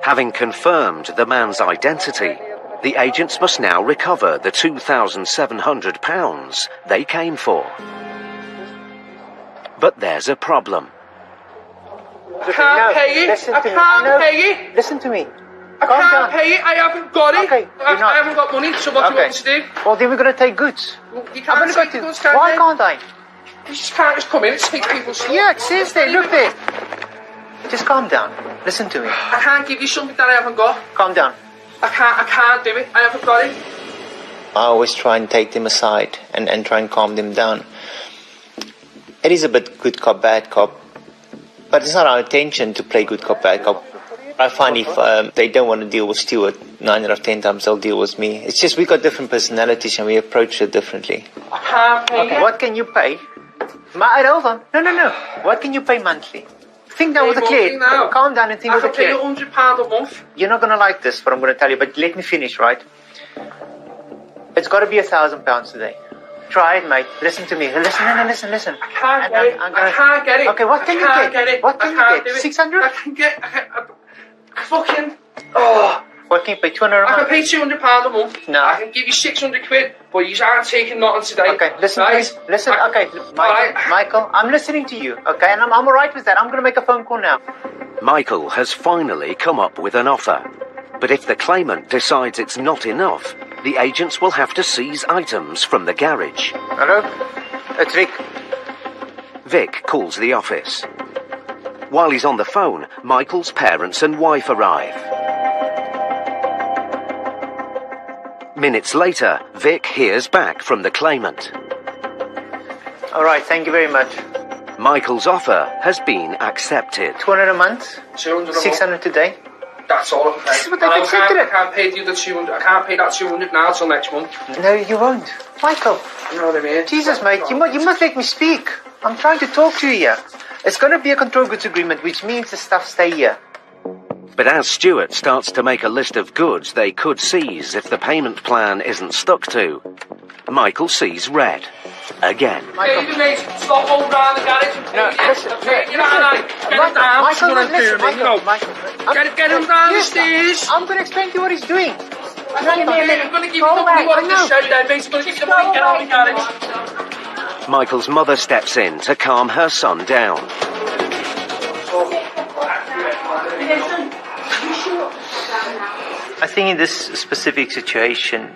Having confirmed the man's identity, the agents must now recover the £2,700 they came for. But there's a problem. I can't pay it. I can't pay it. Listen to me. I can't pay it. I haven't got it. Okay, I haven't got money. So what do you want me to do? Well, then we're going to take goods. You can't take goods, can Why you? can't I? You just can't just come in and take people's stuff. Yeah, it says there. Look there. Just calm down. Listen to me. I can't give you something that I haven't got. Calm down. I can't do it. I haven't got it. I always try and take them aside and try and calm them down. It is a bit good cop, bad cop. But it's not our intention to play good cop, bad cop. I find if they don't want to deal with Stuart, 9 out of 10 times they'll deal with me. It's just we got different personalities and we approach it differently. I can't pay. Okay, what can you pay? Hold on. No. What can you pay monthly? Think now with a clear. Calm down and think with a clear. I can pay £100 a month. You're not going to like this, what I'm going to tell you, but let me finish, right? It's got to be £1,000 today. Try it, mate. Listen to me. Listen. I can't get it. I can't get it. Okay, what can you get? What can you get? 600? I can get... fucking... What can you pay? 200 a month? I can pay £200 a month. No. I can give you 600 quid, but you aren't taking nothing today. Okay, listen, please. Listen, okay. Michael, I'm listening to you, okay? And I'm all right with that. I'm going to make a phone call now. Michael has finally come up with an offer. But if the claimant decides it's not enough, the agents will have to seize items from the garage. Hello? It's Vic. Vic calls the office. While he's on the phone, Michael's parents and wife arrive. Minutes later, Vic hears back from the claimant. All right, thank you very much. Michael's offer has been accepted. 200 a month? 200 a 600 month. Today? That's all I can pay. This is what they've accepted it. I can't pay you the 200. I can't pay that 200 now till next month. No, you won't. Michael. You know what I mean? Jesus, mate, you must let me speak. I'm trying to talk to you here. It's going to be a control goods agreement, which means the stuff stay here. But as Stuart starts to make a list of goods they could seize if the payment plan isn't stuck to, Michael sees red. Again. Michael. Hey, mate, stop all round the garage and pay listen. Get him down. Michael, get him down the stairs. I'm going to explain to you what he's doing. I'm going to give you the money what you said then, mate. I'm going to give you the money. Get out of the garage. Michael's mother steps in to calm her son down. I think in this specific situation,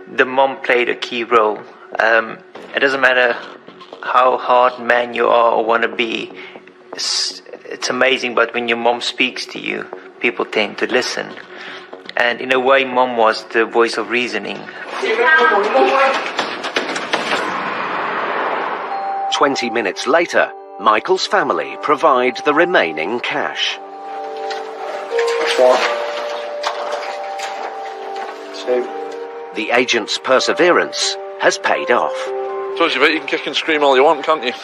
the mom played a key role. It doesn't matter how hard man you are or want to be. It's amazing, but when your mom speaks to you, people tend to listen. And in a way, mom was the voice of reasoning. 20 minutes later, Michael's family provide the remaining cash. The agent's perseverance has paid off. Told you, mate, you can kick and scream all you want, can't you?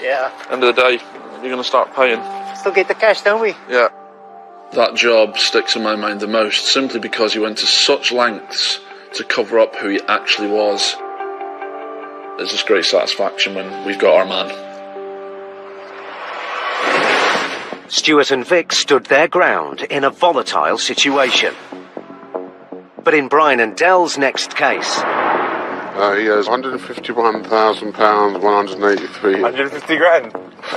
Yeah. End of the day, you're going to start paying. Still get the cash, don't we? Yeah. That job sticks in my mind the most, simply because he went to such lengths to cover up who he actually was. There's just great satisfaction when we've got our man. Stuart and Vic stood their ground in a volatile situation. But in Brian and Dell's next case... he owes £151,000, 183. 150 grand?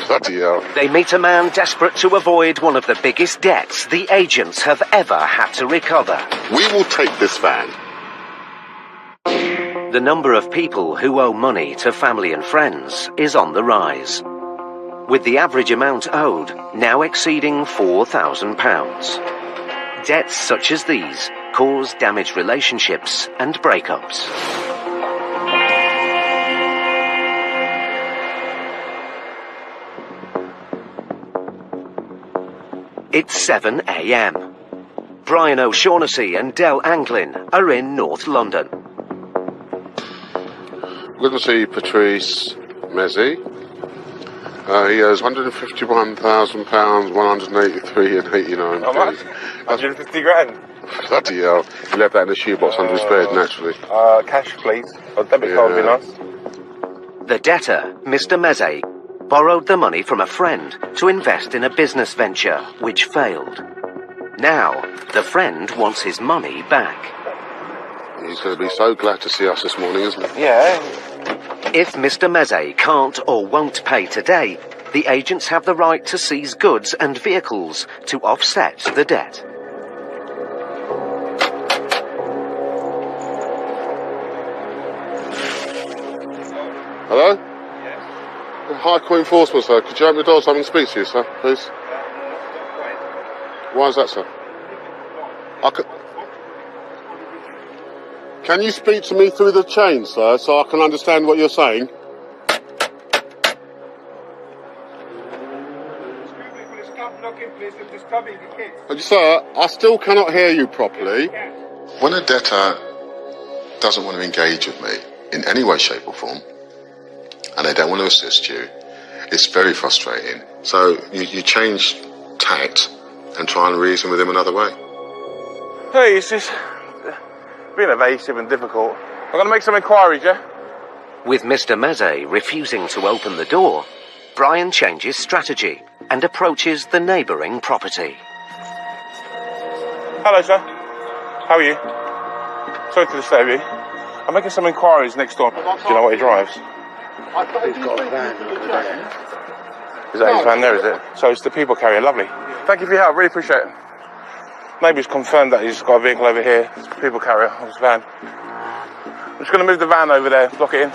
Bloody hell. They meet a man desperate to avoid one of the biggest debts the agents have ever had to recover. We will take this van. The number of people who owe money to family and friends is on the rise, with the average amount owed now exceeding £4,000. Debts such as these cause damaged relationships and breakups. It's 7 a.m. Brian O'Shaughnessy and Del Anglin are in North London. Good to see Patrice Mezzi. He owes £151,000, 183 and 89. How much? 150 grand. Bloody hell. He left that in the shoebox under his bed, naturally. Cash, please. Or debit card would be nice. The debtor, Mr. Mezzi, borrowed the money from a friend to invest in a business venture, which failed. Now, the friend wants his money back. He's going to be so glad to see us this morning, isn't he? Yeah. If Mr. Mezzi can't or won't pay today, the agents have the right to seize goods and vehicles to offset the debt. Hello? High Court enforcement, sir. Could you open the door so I can speak to you, sir, please? Why is that, sir? Can you speak to me through the chain, sir, so I can understand what you're saying? Sir, I still cannot hear you properly. When a debtor doesn't want to engage with me in any way, shape or form, and they don't want to assist you, it's very frustrating. So you change tact and try and reason with him another way. Hey, it's just being evasive and difficult. I'm going to make some inquiries, yeah? With Mr. Meze refusing to open the door, Brian changes strategy and approaches the neighbouring property. Hello, sir. How are you? Sorry to disturb you. I'm making some inquiries next door. Do you know what he drives? He's got a van over there. Is that his van there, is it? So it's the people carrier, lovely. Thank you for your help, really appreciate it. Neighbour's confirmed that he's got a vehicle over here, it's a people carrier on his van. I'm just going to move the van over there, block it in.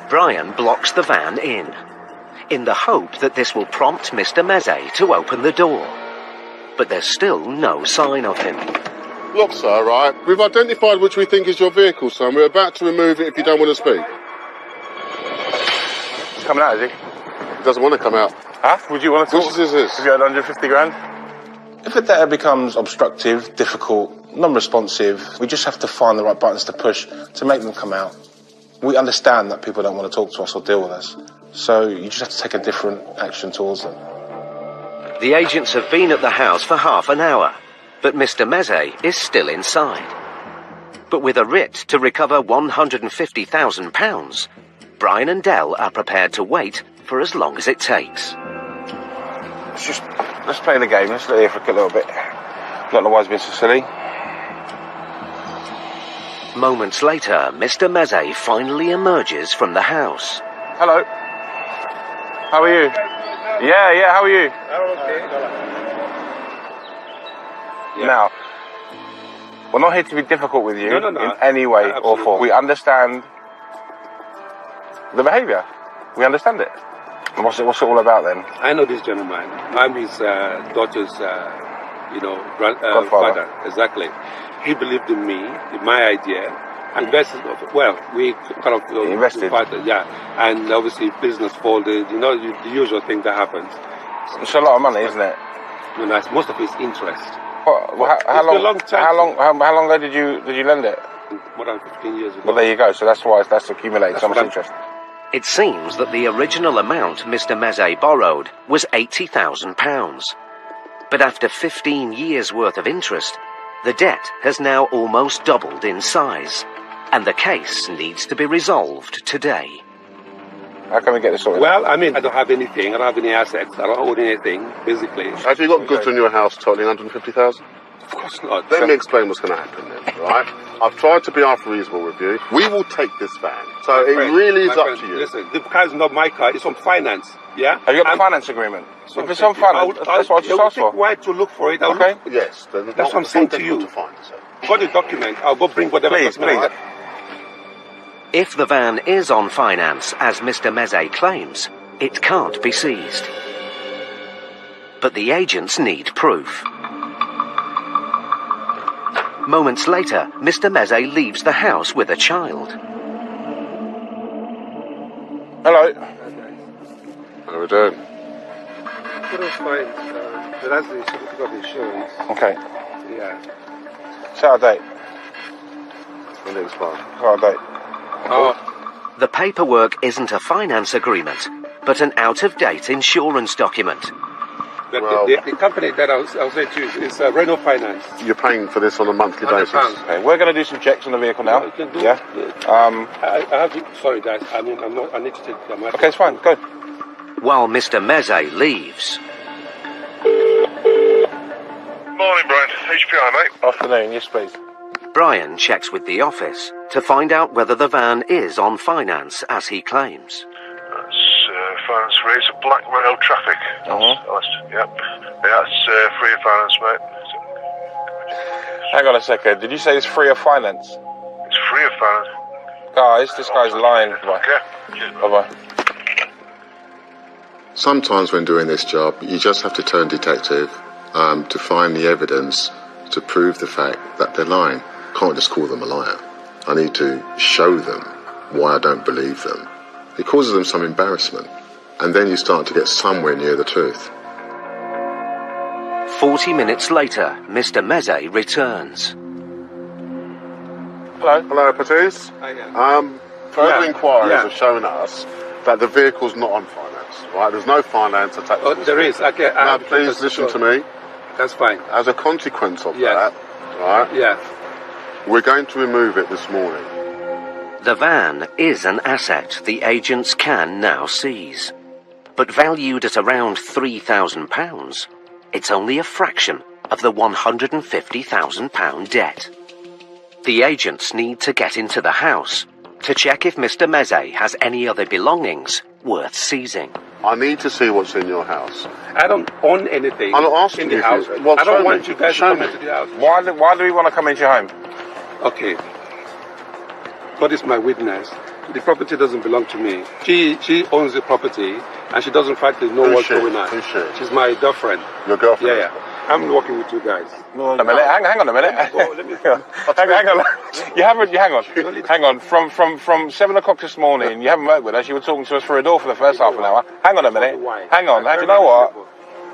Brian blocks the van in the hope that this will prompt Mr. Meze to open the door. But there's still no sign of him. Look, sir, right, we've identified which we think is your vehicle, sir, and we're about to remove it if you don't want to speak. He's coming out, is he? He doesn't want to come out. Huh? Would you want to talk? Which is this? If you had 150 grand? If the debtor becomes obstructive, difficult, non-responsive, we just have to find the right buttons to push to make them come out. We understand that people don't want to talk to us or deal with us, so you just have to take a different action towards them. The agents have been at the house for half an hour, but Mr. Meze is still inside. But with a writ to recover £150,000, Brian and Dell are prepared to wait for as long as it takes. Let's play the game. Let's let it for a little bit. Not know why he's been so silly. Moments later, Mr. Meze finally emerges from the house. Hello. How are you? Yeah, how are you? Yeah. Now, we're not here to be difficult with you in any way or form. We understand the behaviour. We understand it. What's it all about then? I know this gentleman. I'm his daughter's, father. Exactly. He believed in me, in my idea. Invested. Well, we kind of invested. Yeah, and obviously business folded. You know, the usual thing that happens. It's a lot of money, isn't it? You know, most of it's interest. How long ago did you lend it? More than 15 years ago. Well, there you go. So that's why that's accumulated so much interest. It seems that the original amount Mr. Meze borrowed was £80,000. But after 15 years' worth of interest, the debt has now almost doubled in size, and the case needs to be resolved today. How can we get this sorted? Well, I mean, I don't have anything. I don't have any assets. I don't own anything, basically. Have you got goods in your house totaling 150,000? Of course not. Let me explain what's going to happen then, right? I've tried to be half reasonable with you. We will take this van. So it really is up to you. Listen, the car is not my car. It's on finance. Yeah? Have you got the finance agreement? So if it's on finance, that's what I just asked for. I'll take while to look for it. Okay. Yes. That's what I'm saying to you. Got the document. I'll go bring whatever. Please. If the van is on finance, as Mr. Meze claims, it can't be seized. But the agents need proof. Moments later, Mr. Meze leaves the house with a child. Hello. How are we doing? Couldn't find the last certificate of insurance. Okay. Yeah. Set a date. When it expires. Set a date. Oh. The paperwork isn't a finance agreement, but an out-of-date insurance document. Well, the company that I'll say to you is Renault Finance. You're paying for this on a monthly basis. Okay, we're going to do some checks on the vehicle now. Yeah. I have to, sorry guys. I mean, I need to take my. Okay, it's fine. Go. While Mr. Meze leaves. Morning, Brian. HPI, mate. Afternoon. Yes, please. Brian checks with the office to find out whether the van is on finance as he claims. That's finance rates of Black Rail Traffic. Yep. That's free of finance, mate. Hang on a second. Did you say it's free of finance? It's free of finance. Guys, this guy's lying. Bye. Okay. Cheers, bye. Sometimes when doing this job, you just have to turn detective to find the evidence to prove the fact that they're lying. Can't just call them a liar. I need to show them why I don't believe them. It causes them some embarrassment, and then you start to get somewhere near the truth. 40 minutes later, Mr. Meze returns. Hello. Hello, Patrice. Further inquiries have shown us that the vehicle's not on finance, right? There's no finance attached to this. There is. Okay, now, please listen to me. That's fine. As a consequence of that, right? Yeah. We're going to remove it this morning. The van is an asset the agents can now seize. But valued at around £3,000, it's only a fraction of the £150,000 debt. The agents need to get into the house to check if Mr. Meze has any other belongings worth seizing. I need to see what's in your house. I don't own anything I'm not asking in the you house. Well, I don't want me. you guys to Show come me. into the house. Why do we want to come into your home? Okay. What is my witness? The property doesn't belong to me. She owns the property, and she doesn't frankly know what's going on. Who's she? She's my girlfriend. Your girlfriend? Yeah. I'm working with you guys. Hang on a minute. Hang on. Hang on. From 7 o'clock this morning, you haven't worked with us. You were talking to us through a door for the first half an hour. Hang on a minute. Hang on. You know what?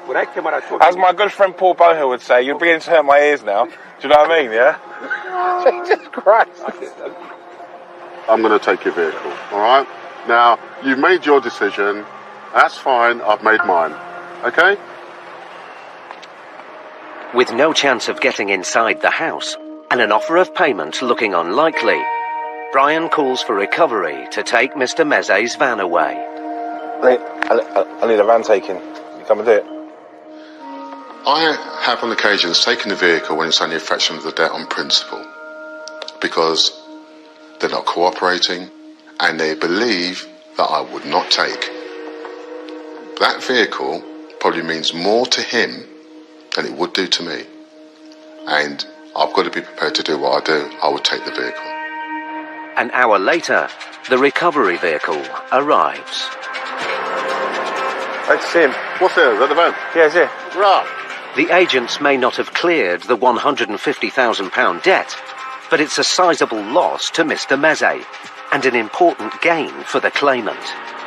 When I came out, I told As my good friend Paul Bohill would say, you're beginning to hurt my ears now. Do you know what I mean? Yeah. Jesus Christ. I'm going to take your vehicle, all right? Now, you've made your decision. That's fine. I've made mine. Okay? With no chance of getting inside the house and an offer of payment looking unlikely, Brian calls for recovery to take Mr. Meze's van away. I need a van taken. You come and do it. I have on occasions taken the vehicle when it's only a fraction of the debt on principle, because they're not cooperating and they believe that I would not take. That vehicle probably means more to him than it would do to me. And I've got to be prepared to do what I do. I would take the vehicle. An hour later, the recovery vehicle arrives. I'd see him. What's there? Is that the van? Yeah, it's here. Right. The agents may not have cleared the £150,000 debt, but it's a sizable loss to Mr. Meze and an important gain for the claimant.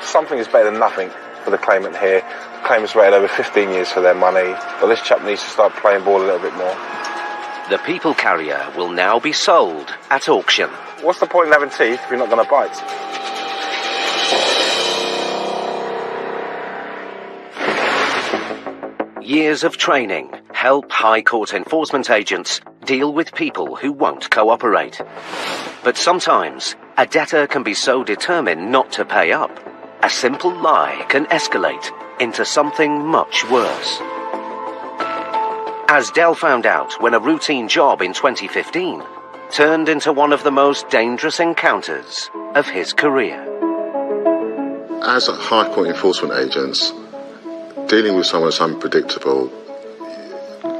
Something is better than nothing for the claimant here. The claimant's waited over 15 years for their money. Well, this chap needs to start playing ball a little bit more. The people carrier will now be sold at auction. What's the point in having teeth if you're not going to bite? Years of training help High Court enforcement agents deal with people who won't cooperate. But sometimes a debtor can be so determined not to pay up, a simple lie can escalate into something much worse. As Dell found out when a routine job in 2015 turned into one of the most dangerous encounters of his career. As High Court enforcement agents, dealing with someone that's unpredictable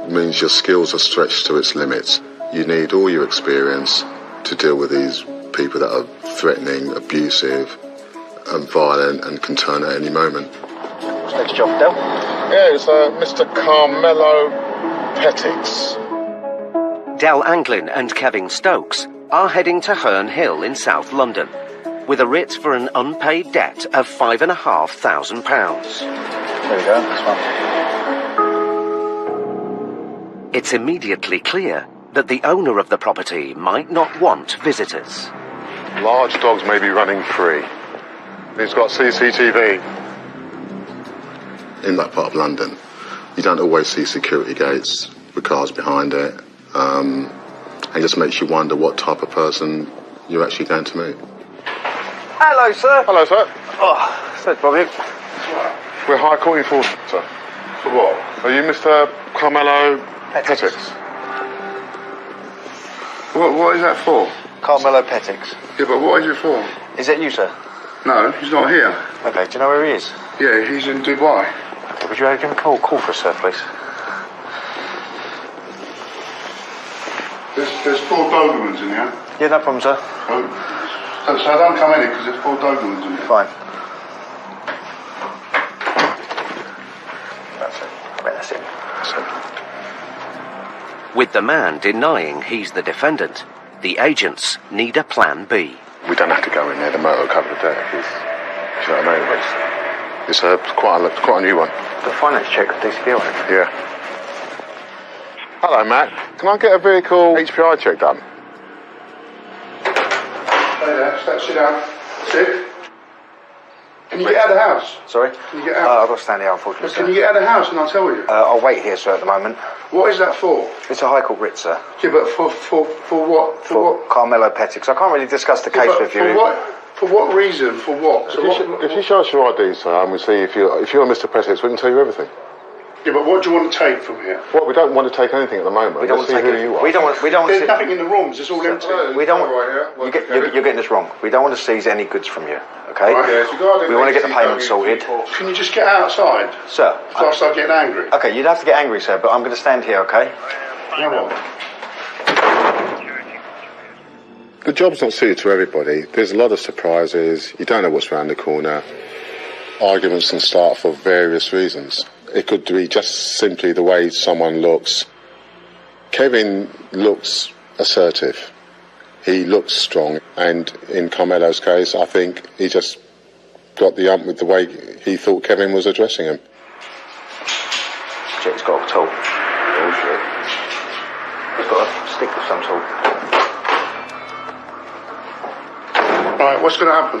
means your skills are stretched to its limits. You need all your experience to deal with these people that are threatening, abusive, and violent, and can turn at any moment. What's next job, Del? Yeah, it's Mr. Carmelo Petix. Del Anglin and Kevin Stokes are heading to Herne Hill in South London with a writ for an unpaid debt of £5,500. There we go, that's one. It's immediately clear that the owner of the property might not want visitors. Large dogs may be running free. He's got CCTV. In that part of London, you don't always see security gates with cars behind it. It just makes you wonder what type of person you're actually going to meet. Hello, sir. Hello, sir. Oh, so Bobby. We're High Court enforcement, sir. For what? Are you Mr. Carmelo Petix? What is that for? Carmelo Petix. Yeah, but what is it for? Is that you, sir? No, he's not here. Okay, do you know where he is? Yeah, he's in Dubai. Okay, would you give him a call for us, sir, please? There's 4 Dobermans in here. Yeah, no problem, sir. So don't come in here because there's 4 Dobermans in here. Fine. With the man denying he's the defendant, the agents need a plan B. We don't have to go in there. The motor covered the deck. Do you know what I mean? It's quite a new one. The finance check of DCPI. Yeah. Hello, Matt. Can I get a vehicle HPI check done? Stay there. Sit down. Sit. Can you get out of the house? Sorry? Can you get out? I've got to stand here, unfortunately. Can you get out of the house and I'll tell you? I'll wait here, sir, at the moment. What is that for? It's a High Court writ, sir. Yeah, but for what? For what? Carmelo Petix. I can't really discuss the case with you. For what reason? For what? If you show us your ID, sir, and we see if you're Mr. Petix, we can tell you everything. Yeah, but what do you want to take from here? Well, we don't want to take anything at the moment. We don't want to take who you are. We don't want There's to nothing in the rooms. It's all empty. We don't want... You're getting this wrong. We don't want to seize any goods from you, okay? Right. We want to get the payment sorted. Can you just get outside? Sir. Before I start getting angry. Okay, you'd have to get angry, sir, but I'm going to stand here, okay? Come on. The job's not suited to everybody. There's a lot of surprises. You don't know what's around the corner. Arguments can start for various reasons. It could be just simply the way someone looks. Kevin looks assertive. He looks strong. And in Carmelo's case, I think he just got the ump with the way he thought Kevin was addressing him. Check's got a tool. Bullshit. It's got a stick of some sort. Right, what's going to happen?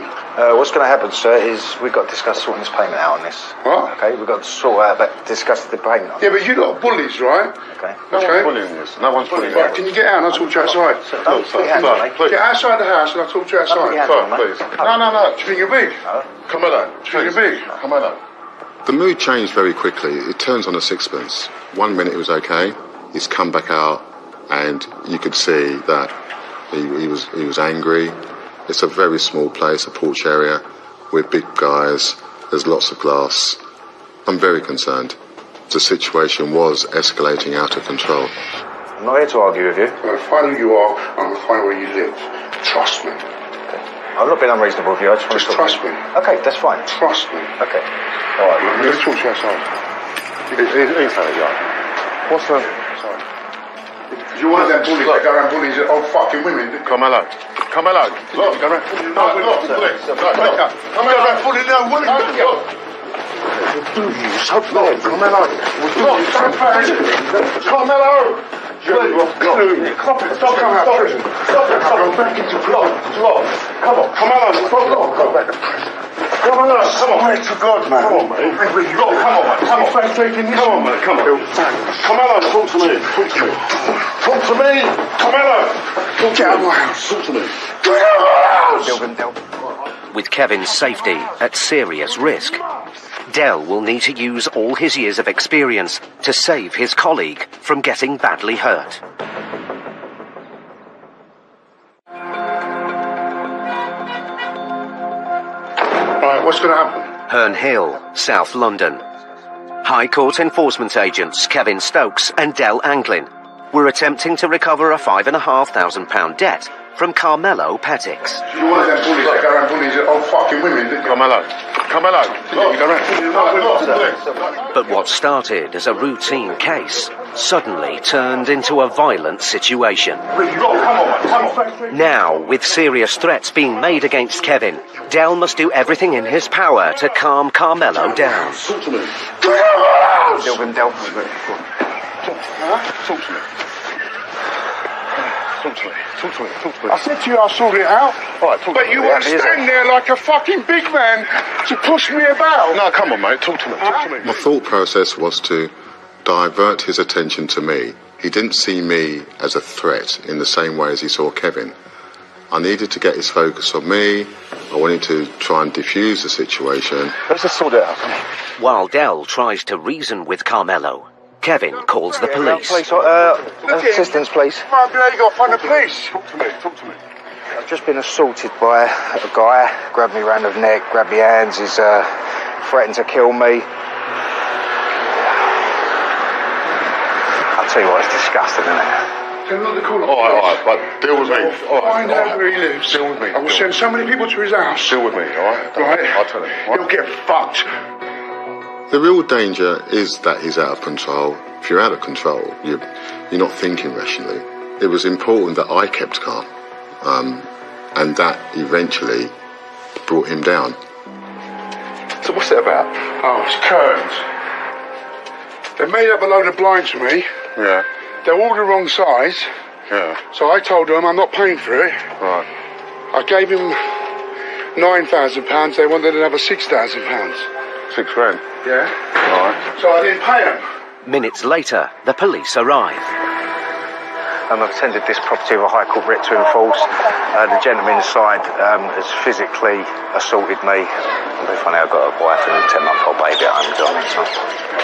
What's going to happen, sir, is we've got to discuss sorting this payment out on this. What? Okay, we've got to sort out, discuss the payment. Yeah, but you lot are bullies, right? Okay. No one's bullying this. No one's bullying Right, can you get out and I'll talk to you outside? Don't put your hands on me. Get outside the house and I'll talk to you outside. Please. No. Do you think you're big? No. Carmelo. Do you think you're big? Carmelo. The mood changed very quickly. It turns on a sixpence. 1 minute it was okay. He's come back out, and you could see that he was angry. It's a very small place, a porch area, with big guys. There's lots of glass. I'm very concerned. The situation was escalating out of control. I'm not here to argue with you. I'm going to find who you are, and I'm going to find where you live. Trust me. I've not been unreasonable with you. I just trust me. Okay, that's fine. Trust me. Okay. All right. Let's talk to you outside. Inside, yeah. What's the... You want them bullies that go around bullies old fucking women? Carmelo. Carmelo. Look, go around bullying old women. Come around bullying old women. So bad. Carmelo. Carmelo. Stop it. Stop coming out. Stop it. Go back into blood. Come on. Carmelo. Go back to prison. Come on, mate, for God, man. Come on, mate. Come on, mate. Come on, mate. Come on. Carmelo, talk to me. Talk to me. Carmelo. Get out of my house. Talk to me. Get out of my house. With Kevin's safety at serious risk, Dell will need to use all his years of experience to save his colleague from getting badly hurt. Right, what's going to happen? Herne Hill, South London. High Court enforcement agents Kevin Stokes and Dell Anglin were attempting to recover a £5,500 debt from Carmelo Petix. You want them bullies that go around bullies old fucking women, didn't you? Carmelo. But what started as a routine case suddenly turned into a violent situation. Now, with serious threats being made against Kevin, Dell must do everything in his power to calm Carmelo down. Talk to me. Dell. Talk to me. I said to you I'll sort it out. All right, talk but to me. you want to stand there like a fucking big man to push me about. No, come on, mate. Talk to me. My thought process was to divert his attention to me. He didn't see me as a threat in the same way as he saw Kevin. I needed to get his focus on me. I wanted to try and diffuse the situation. Let's just sort it out. While Dell tries to reason with Carmelo, Kevin calls the police. Assistance, please. Might be able to go find the police. Talk to me. I've just been assaulted by a guy. Grabbed me round the neck, grabbed my hands. He's threatened to kill me. I'll tell you what, it's disgusting, isn't it? All right, but deal with me. Find out where he lives. Deal with me. I will send so many people to his house. Deal with me, all right? Right? I'll tell him. You'll get fucked. The real danger is that he's out of control. If you're out of control, you're not thinking rationally. It was important that I kept calm, and that eventually brought him down. So what's it about? Oh, it's curtains. They made up a load of blinds for me. Yeah. They're all the wrong size. Yeah. So I told them I'm not paying for it. Right. I gave him £9,000. They wanted another £6,000. £6,000? Yeah. Right. So I didn't pay them. Minutes later, the police arrive. I've attended this property with a High Court writ to enforce. The gentleman inside has physically assaulted me. Very funny, I've got a wife and a 10-month-old baby at home, John. So.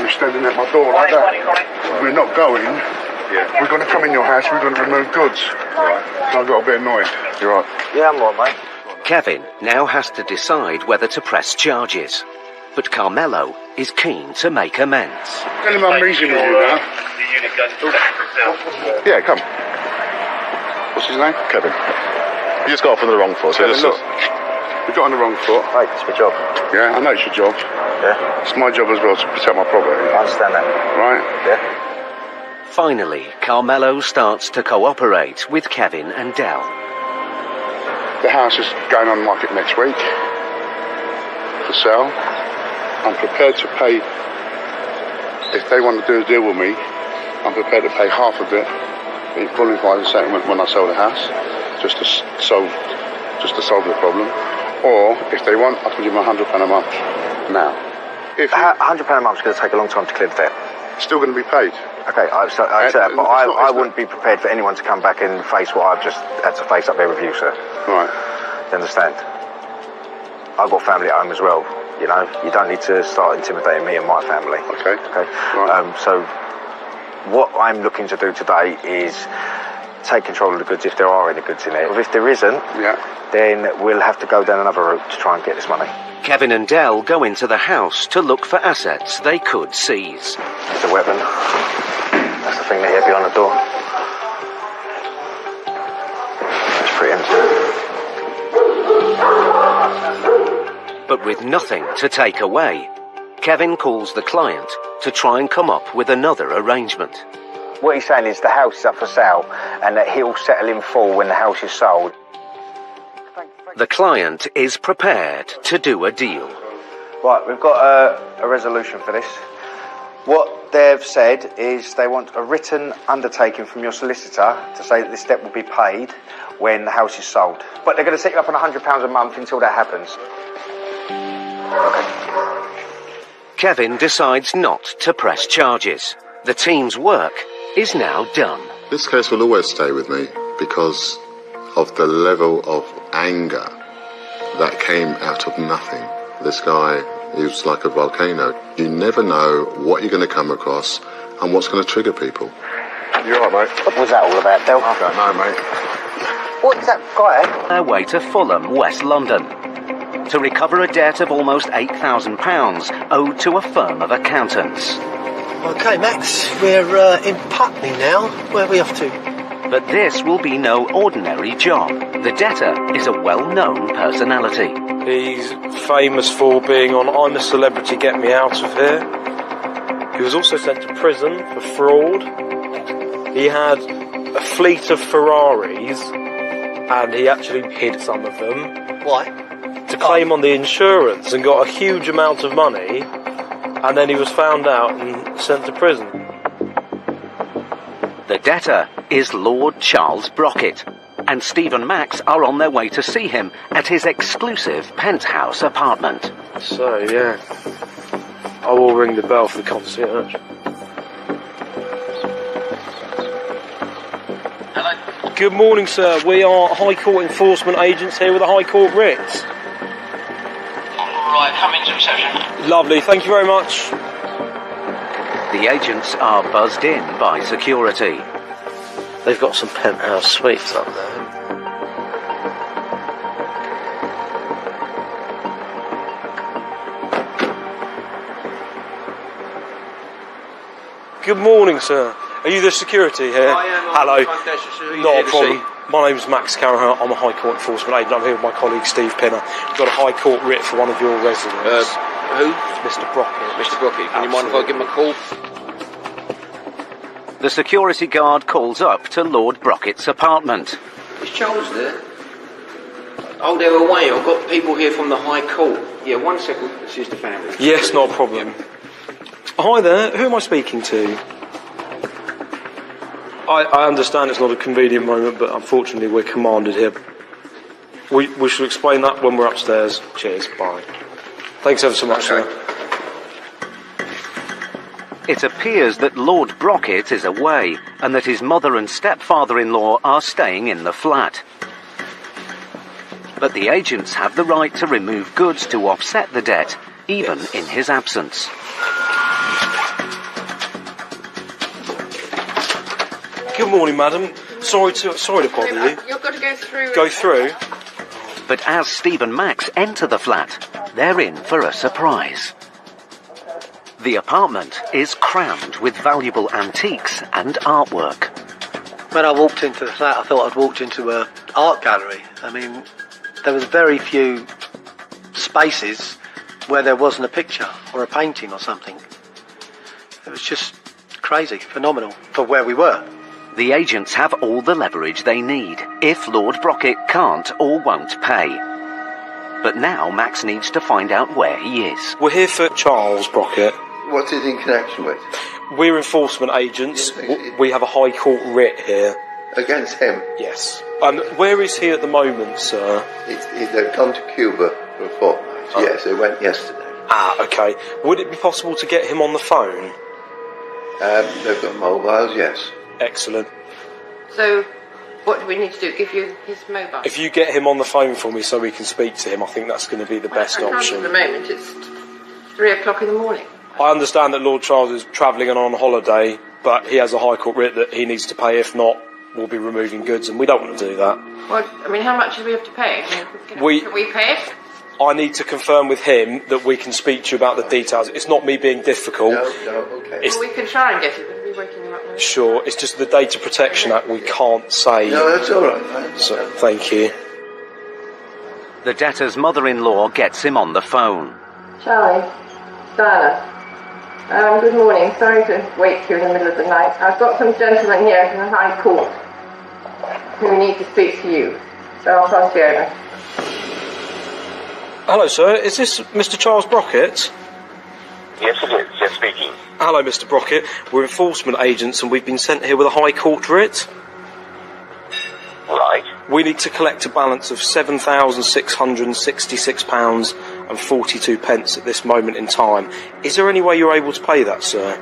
You're standing at my door like that. We're not going. Yeah. We're going to come in your house, we're going to remove goods. Right. So I got a bit annoyed. You're right. Yeah, I'm all right, mate. Kevin now has to decide whether to press charges. But Carmelo is keen to make amends. Tell him I'm reasoning with you now. Yeah, come. What's his name? Kevin. You just got off on the wrong foot. So Kevin, look. We got on the wrong foot. Mate, it's my job. Yeah, I know it's your job. Yeah. It's my job as well to protect my property. I understand that. Right? Yeah. Finally, Carmelo starts to cooperate with Kevin and Del. The house is going on the market next week for sale. I'm prepared to pay, if they want to do a deal with me, I'm prepared to pay half of it in full and final settlement when I sell the house, just to solve the problem. Or if they want, I can give them £100 a month now. If £100 a month is going to take a long time to clear the debt. It's still going to be paid. Okay, I accept that, but I wouldn't be prepared for anyone to come back and face what I've just had to face up there with you, sir. Right. You understand? I've got family at home as well. You know, you don't need to start intimidating me and my family. Okay. Okay. Right. So, what I'm looking to do today is take control of the goods if there are any goods in there. If there isn't, then we'll have to go down another route to try and get this money. Kevin and Del go into the house to look for assets they could seize. It's a weapon. That's the thing they have behind the door. It's pretty empty. But with nothing to take away, Kevin calls the client to try and come up with another arrangement. What he's saying is the house is up for sale and that he'll settle in full when the house is sold. The client is prepared to do a deal. Right, we've got a resolution for this. What they've said is they want a written undertaking from your solicitor to say that this debt will be paid when the house is sold. But they're going to set you up on £100 a month until that happens. Kevin decides not to press charges. The team's work is now done. This case will always stay with me because of the level of anger that came out of nothing. This guy is like a volcano. You never know what you're going to come across and what's going to trigger people. You're right, mate. What was that all about, Del? I don't know, mate. What's that guy? Their way to Fulham, West London, to recover a debt of almost £8,000 owed to a firm of accountants. OK, Max, we're in Putney now. Where are we off to? But this will be no ordinary job. The debtor is a well-known personality. He's famous for being on I'm a Celebrity, Get Me Out of Here. He was also sent to prison for fraud. He had a fleet of Ferraris, and he actually hid some of them. Why? To claim on the insurance, and got a huge amount of money, and then he was found out and sent to prison. The debtor is Lord Charles Brockett, and Steve and Max are on their way to see him at his exclusive penthouse apartment. So, yeah, I will ring the bell for the concierge. Hello. Good morning, sir. We are High Court enforcement agents here with the High Court writs. Right, come into reception. Lovely, thank you very much. The agents are buzzed in by security. They've got some penthouse suites up there. Good morning, sir. Are you the security here? I am. Hello. Not a problem. My name's Max Carahan. I'm a High Court enforcement agent. I'm here with my colleague Steve Pinner. We've got a High Court writ for one of your residents. Who? Mr. Brockett. Mr. Brockett. Can you mind if I give him a call? The security guard calls up to Lord Brockett's apartment. Is Charles there? Oh, they're away. I've got people here from the High Court. Yeah, 1 second. This is the family. Yes, not a problem. Hi there, who am I speaking to? I understand it's not a convenient moment, but unfortunately we're commanded here. We shall explain that when we're upstairs. Cheers, bye. Thanks ever so much, sir. It appears that Lord Brockett is away and that his mother and stepfather-in-law are staying in the flat. But the agents have the right to remove goods to offset the debt, even in his absence. Good morning, madam. Sorry to bother you. You've got to go through. Go through? But as Steve and Max enter the flat, they're in for a surprise. The apartment is crammed with valuable antiques and artwork. When I walked into the flat, I thought I'd walked into an art gallery. I mean, there was very few spaces where there wasn't a picture or a painting or something. It was just crazy, phenomenal for where we were. The agents have all the leverage they need if Lord Brockett can't or won't pay. But now Max needs to find out where he is. We're here for Charles Brockett. What's it in connection with? We're enforcement agents. We have a High Court writ here. Against him? Yes. Where is he at the moment, sir? They've gone to Cuba for a fortnight. Oh. Yes, they went yesterday. Ah, okay. Would it be possible to get him on the phone? They've got mobiles, yes. Excellent. So, what do we need to do? Give you his mobile? If you get him on the phone for me so we can speak to him, I think that's going to be the best option. At the moment, it's 3 o'clock in the morning. I understand that Lord Charles is travelling and on holiday, but he has a High Court writ that he needs to pay. If not, we'll be removing goods, and we don't want to do that. Well, I mean, how much do we have to pay? Can we pay it? I need to confirm with him that we can speak to you about the details. It's not me being difficult. No, okay. Well, we can try and get it, but we'll be waking him up now. Sure, it's just the Data Protection Act we can't say. No, that's all right. So, thank you. The debtor's mother-in-law gets him on the phone. Charlie, Diana. Good morning. Sorry to wake you in the middle of the night. I've got some gentlemen here from the High Court who need to speak to you. So I'll pass you over. Hello, sir. Is this Mr. Charles Brockett? Yes, it is. Yes, speaking. Hello, Mr. Brockett. We're enforcement agents and we've been sent here with a High Court writ. Right. We need to collect a balance of £7,666.42 at this moment in time. Is there any way you're able to pay that, sir?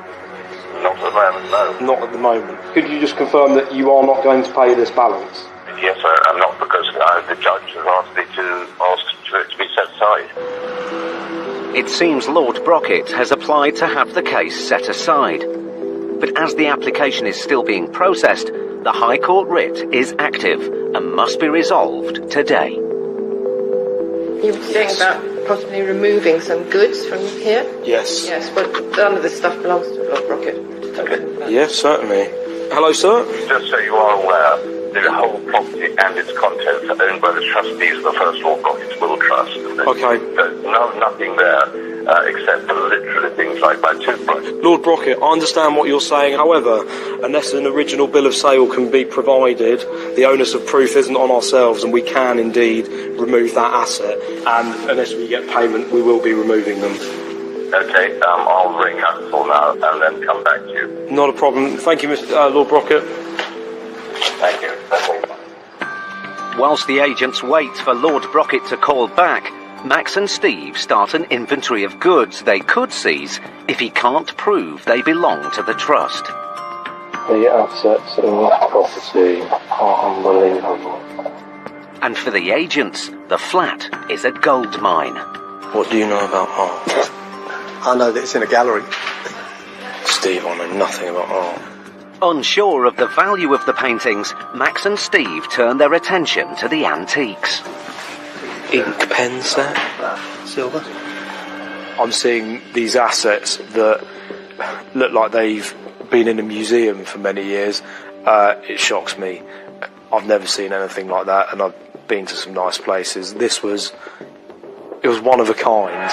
Not at the moment, no. Not at the moment. Could you just confirm that you are not going to pay this balance? Yes, sir, I'm not, because the judge has asked me to ask for it to be set aside. It seems Lord Brockett has applied to have the case set aside. But as the application is still being processed, the High Court writ is active and must be resolved today. You were saying about possibly removing some goods from here? Yes. Yes, but none of this stuff belongs to Lord Brockett. Okay. Yes, certainly. Hello, sir? Just so you are aware, the whole property and its contents are owned by the trustees of the First Lord Brockett's Will Trust. Okay. There's nothing there except for literally things like my toothbrush. Lord Brockett, I understand what you're saying. However, unless an original bill of sale can be provided, the onus of proof isn't on ourselves, and we can indeed remove that asset. And unless we get payment, we will be removing them. Okay, I'll ring Axel now and then come back to you. Not a problem. Thank you, Mr. Lord Brockett. Thank you. Whilst the agents wait for Lord Brockett to call back, Max and Steve start an inventory of goods they could seize if he can't prove they belong to the trust. The assets of that property are unbelievable. And for the agents, the flat is a gold mine. What do you know about art? I know that it's in a gallery. Steve, I know nothing about art. Unsure of the value of the paintings, Max and Steve turn their attention to the antiques. Ink pen set? Silver. I'm seeing these assets that look like they've been in a museum for many years. It shocks me. I've never seen anything like that, and I've been to some nice places. It was one of a kind.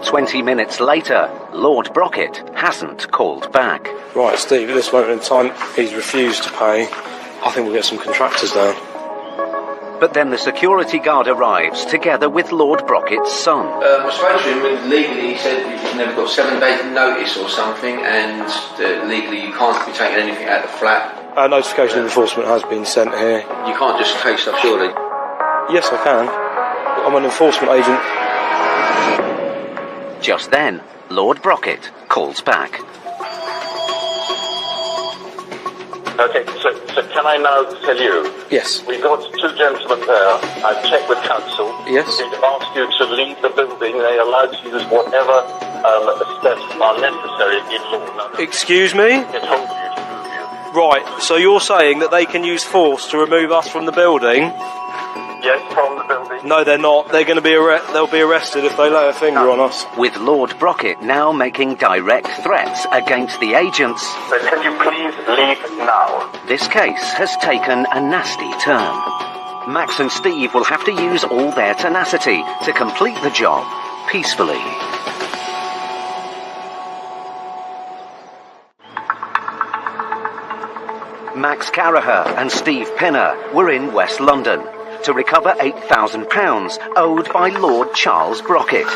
20 minutes later, Lord Brocket hasn't called back. Right, Steve, at this moment in time, he's refused to pay. I think we'll get some contractors down. But then the security guard arrives, together with Lord Brocket's son. I spoke to him, and legally he said you've never got 7 days notice or something, and legally you can't be taking anything out of the flat. Notification of enforcement has been sent here. You can't just take stuff, surely? Yes, I can. I'm an enforcement agent. Just then, Lord Brocket calls back. Okay, so can I now tell you? Yes. We've got 2 gentlemen there. I've checked with council. Yes. They've asked you to leave the building. They are allowed to use whatever steps are necessary in law. Excuse me? They told you. Right, so you're saying that they can use force to remove us from the building? Yes, from the building. No, they're not. They're going to be they'll be arrested if they lay a finger on us. With Lord Brocket now making direct threats against the agents. So can you please leave now? This case has taken a nasty turn. Max and Steve will have to use all their tenacity to complete the job peacefully. Max Caraher and Steve Pinner were in West London to recover £8,000 owed by Lord Charles Brocket.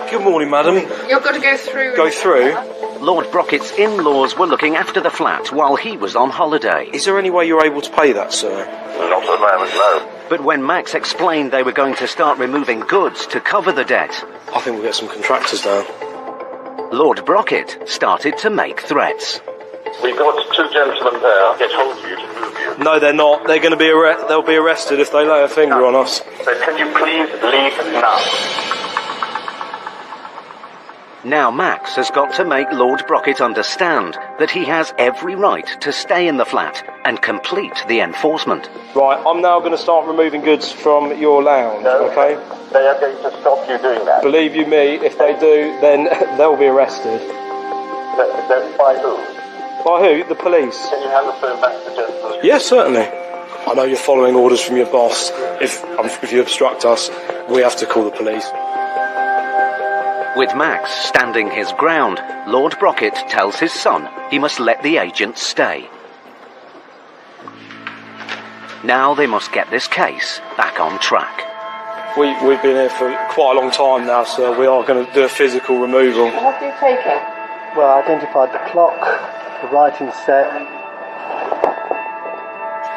Good morning, madam. You've got to go through. Go through? Lord Brocket's in-laws were looking after the flat while he was on holiday. Is there any way you're able to pay that, sir? Not at the moment, no. But when Max explained they were going to start removing goods to cover the debt, I think we'll get some contractors down. Lord Brocket started to make threats. We've got 2 gentlemen there. They told you to move you. No, they're not. They're going to be they'll be arrested if they lay a finger on us. So can you please leave now? Now Max has got to make Lord Brocket understand that he has every right to stay in the flat and complete the enforcement. Right, I'm now going to start removing goods from your lounge, okay? They are going to stop you doing that. Believe you me, if they do, then they'll be arrested. Then by who? By who? The police. Can you hand the phone back to the gentleman? Yes, certainly. I know you're following orders from your boss. If you obstruct us, we have to call the police. With Max standing his ground, Lord Brocket tells his son he must let the agents stay. Now they must get this case back on track. We've been here for quite a long time now, sir. We are going to do a physical removal. What are you taking? Well, I identified the clock, the writing set.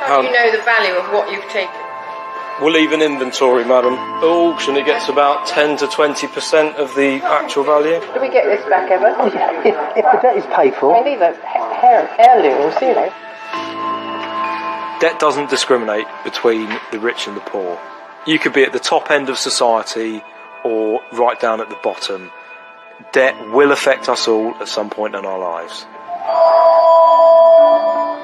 How do you know the value of what you've taken? We'll leave an inventory, madam. At auction, it gets about 10 to 20% of the actual value. Do we get this back ever? If the debt is paid for. I leave heirlooms, you know. Debt doesn't discriminate between the rich and the poor. You could be at the top end of society or right down at the bottom. Debt will affect us all at some point in our lives.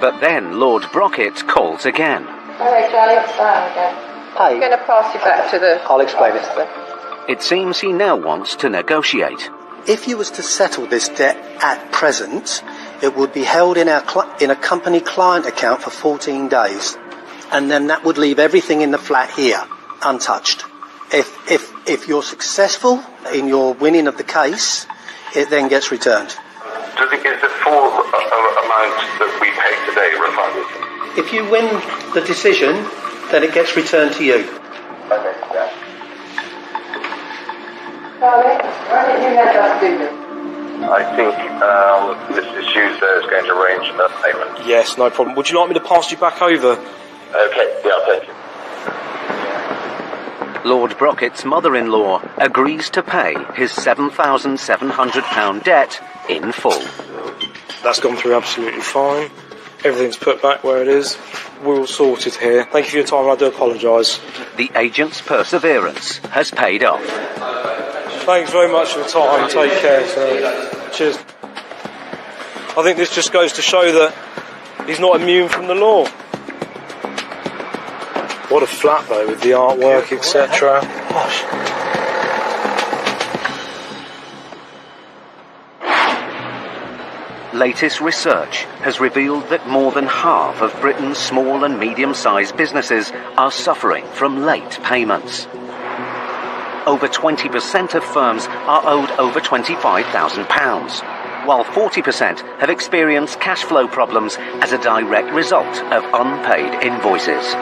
But then Lord Brocket calls again. Alright, Charlie, it's fine again. I'm going to pass you back to the... I'll explain it. It seems he now wants to negotiate. If you was to settle this debt at present, it would be held in a company client account for 14 days. And then that would leave everything in the flat here, untouched. If you're successful in your winning of the case, it then gets returned. Is the full amount that we pay today refunded? If you win the decision, then it gets returned to you. Okay, yeah. Charlie, why don't you let us do this? I think Mrs. Hughes there is going to arrange a payment. Yes, no problem. Would you like me to pass you back over? Okay, yeah, thank you. Lord Brocket's mother-in-law agrees to pay his £7,700 debt in full. That's gone through absolutely fine. Everything's put back where it is. We're all sorted here. Thank you for your time, and I do apologise. The agent's perseverance has paid off. Thanks very much for your time. Take care, sir. Cheers. I think this just goes to show that he's not immune from the law. What a flat, though, with the artwork, etc. Gosh. Latest research has revealed that more than half of Britain's small and medium-sized businesses are suffering from late payments. over 20% of firms are owed over £25,000, while 40% have experienced cash flow problems as a direct result of unpaid invoices.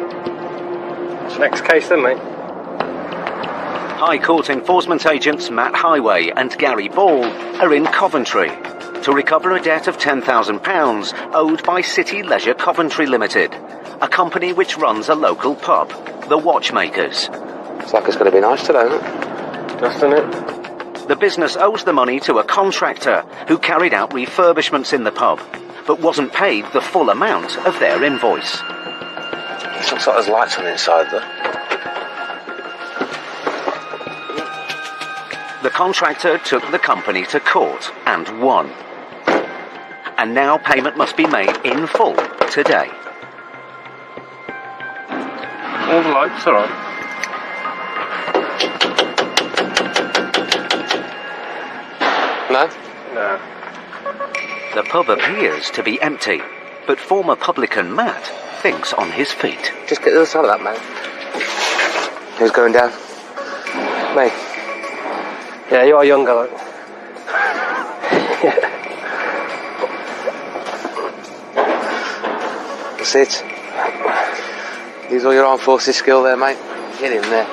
What's the next case then, mate? High Court enforcement agents Matt Highway and Gary Ball are in Coventry to recover a debt of £10,000 owed by City Leisure Coventry Limited, a company which runs a local pub, the Watchmakers. Looks like it's going to be nice today, isn't it? Doesn't it? The business owes the money to a contractor who carried out refurbishments in the pub, but wasn't paid the full amount of their invoice. It looks like there's lights on the inside, though. The contractor took the company to court and won. And now payment must be made in full today. All the lights are on. No? No. The pub appears to be empty, but former publican Matt thinks on his feet. Just get to the other side of that, mate. Who's going down? Me. Yeah, you are younger, though. That's it. Use all your armed forces skill there, mate. Get in there.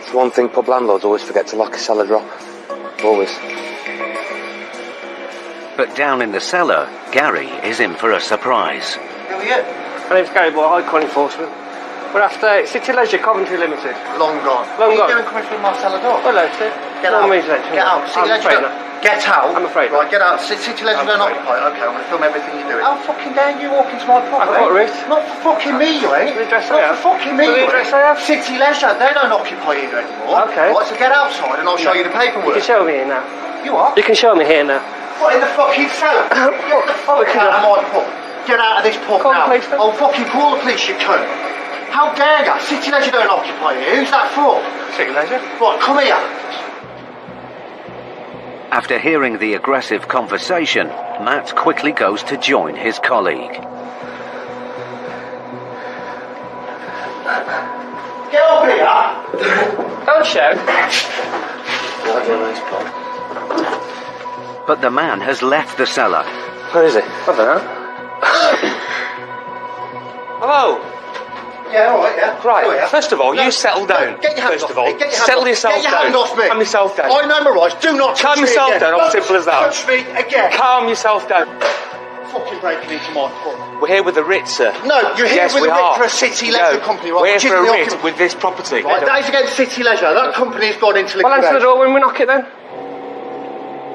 It's one thing pub landlords always forget to lock a cellar drop. Always. But down in the cellar, Gary is in for a surprise. Who are you? My name's Gary Boy, High Court enforcement. We're after City Leisure Coventry Limited. Long gone. Long what gone. are you doing coming through my cellar door? Hello, sir. Get out. Get out. I'm afraid not. Get out. I'm afraid Right, get out. City Leisure don't occupy. Okay, I'm going to film everything you're doing. How fucking dare you walk into my property? I've got a route. Not for fucking me, you ain't. The address Not I have. for fucking me, The you address ain't. I have. City Leisure, they don't occupy here anymore. Okay. Right, so get outside and I'll show you the paperwork. You can show me here now. You are? You can show me here now. What, in the fucking cellar? Get the fuck out of my pub. Get out of this pub Call now. the police, then. I'll fucking call the police, you cunt. How dare you? City Leisure don't occupy here. Who's that for? City Leisure. Right, come here. After hearing the aggressive conversation, Matt quickly goes to join his colleague. Get up here. Don't shout. But the man has left the cellar. Where is he? I don't know. Hello. Yeah, all right, yeah. Right, Oh, yeah. first of all, No, you settle down. Get your hand First off of all, me. Get your hand settle off. yourself Get your down. hand off me. Calm yourself down. I know my rights. Do not touch Calm me yourself again. down, Don't simple as that. touch me again. Calm yourself down. Fucking breaking into my pub. We're here with the writ, sir. No, you're here yes, with we a writ are. for a City Leisure No, company, right? We're Which here for is a the writ occupant. with this property. Right, that is against City Leisure. That company's gone into Well, liquidation. answer the door when we knock it then.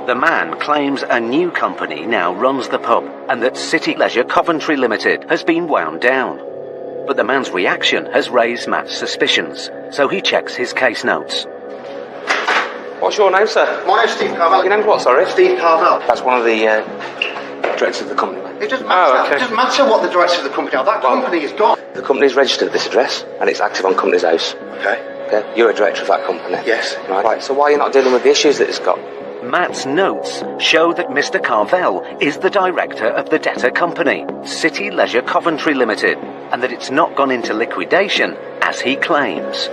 The man claims a new company now runs the pub and that City Leisure Coventry Limited has been wound down. But the man's reaction has raised Matt's suspicions, so he checks his case notes. What's your name, sir? My name's Steve Carvel. Your name's what, sorry? Steve Carvel. That's one of the directors of the company, mate. It doesn't matter. Oh, okay. It doesn't matter what the director of the company are. That company is gone. The company's registered at this address, and it's active on Company's House. Okay. Okay. You're a director of that company. Yes. Right. So why are you not dealing with the issues that it's got? Matt's notes show that Mr. Carvel is the director of the debtor company, City Leisure Coventry Limited, and that it's not gone into liquidation, as he claims.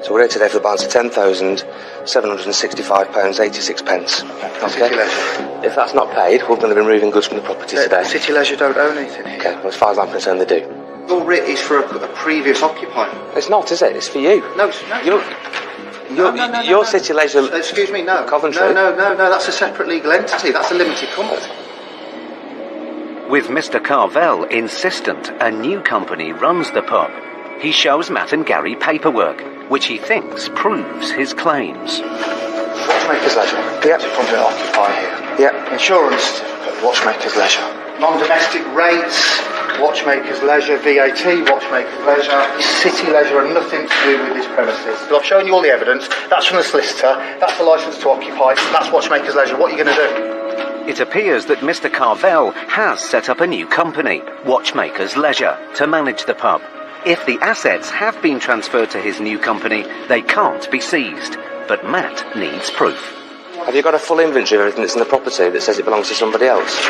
So we're here today for the balance of £10,765.86. City Leisure. If that's not paid, we're going to be removing goods from the property today. City Leisure don't own anything. Okay, well, as far as I'm concerned, they do. Your writ is for a previous occupier. It's not, is it? It's for you. No, it's not. Your City Leisure... Excuse me, no. Coventry. No, that's a separate legal entity. That's a limited company. With Mr. Carvel insistent a new company runs the pub, he shows Matt and Gary paperwork, which he thinks proves his claims. Watchmakers Leisure. Yep. Company occupier here. Yep. Insurance certificate. Watchmakers Leisure. Non-domestic rates. Watchmakers Leisure. VAT. Watchmakers Leisure. City Leisure and nothing to do with this premises. But I've shown you all the evidence. That's from the solicitor. That's the licence to occupy. That's Watchmakers Leisure. What are you going to do? It appears that Mr. Carvel has set up a new company, Watchmakers Leisure, to manage the pub. If the assets have been transferred to his new company, they can't be seized. But Matt needs proof. What Have you got a full inventory of everything that's in the property that says it belongs to somebody else?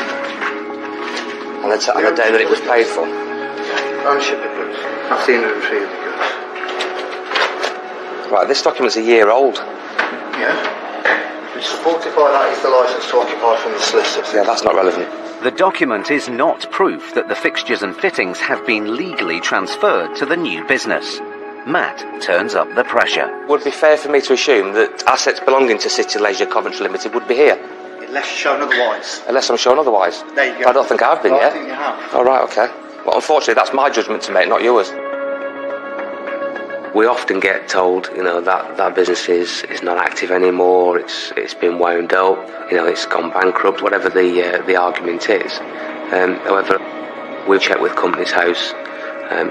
And the day that it was paid for? Ownership of goods. I've seen the inventory of the goods. Right, this document's a year old. Yeah. It's supported by that is the licence to occupy from the solicitors. Yeah, that's not relevant. The document is not proof that the fixtures and fittings have been legally transferred to the new business. Matt turns up the pressure. Would it be fair for me to assume that assets belonging to City Leisure Coventry Limited would be here? Unless you're shown otherwise. Unless I'm shown otherwise. There you go. But I don't think I've been I yet. think you have. Oh, right, okay. Well, unfortunately, that's my judgment to make, not yours. We often get told, that business is not active anymore. It's been wound up. It's gone bankrupt. Whatever the argument is. However, we've checked with Companies House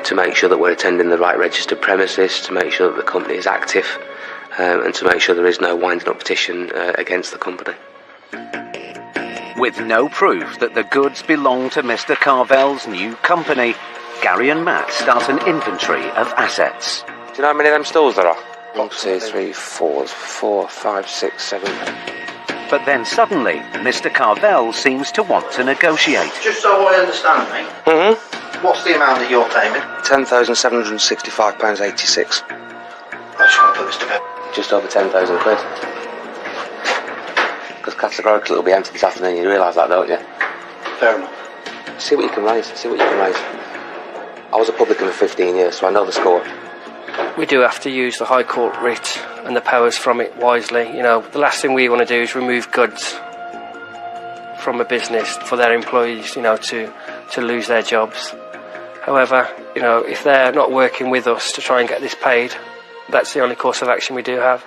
to make sure that we're attending the right registered premises, to make sure that the company is active, and to make sure there is no winding up petition against the company. With no proof that the goods belong to Mr. Carvel's new company, Gary and Matt start an inventory of assets. Do you know how many of them stalls there are? 1, 2, 3, 4, 5, 6, 7. But then suddenly, Mr. Carvel seems to want to negotiate. Just so I understand, mate. Mm-hmm. What's the amount that you're claiming? £10,765.86. I just want to put this to bed. Just over 10,000 quid. Because categorically it'll be empty this afternoon, you realise that, don't you? Fair enough. See what you can raise, I was a publican for 15 years, so I know the score. We do have to use the High Court writ and the powers from it wisely. The last thing we want to do is remove goods from a business for their employees, to lose their jobs. However, if they're not working with us to try and get this paid, that's the only course of action we do have.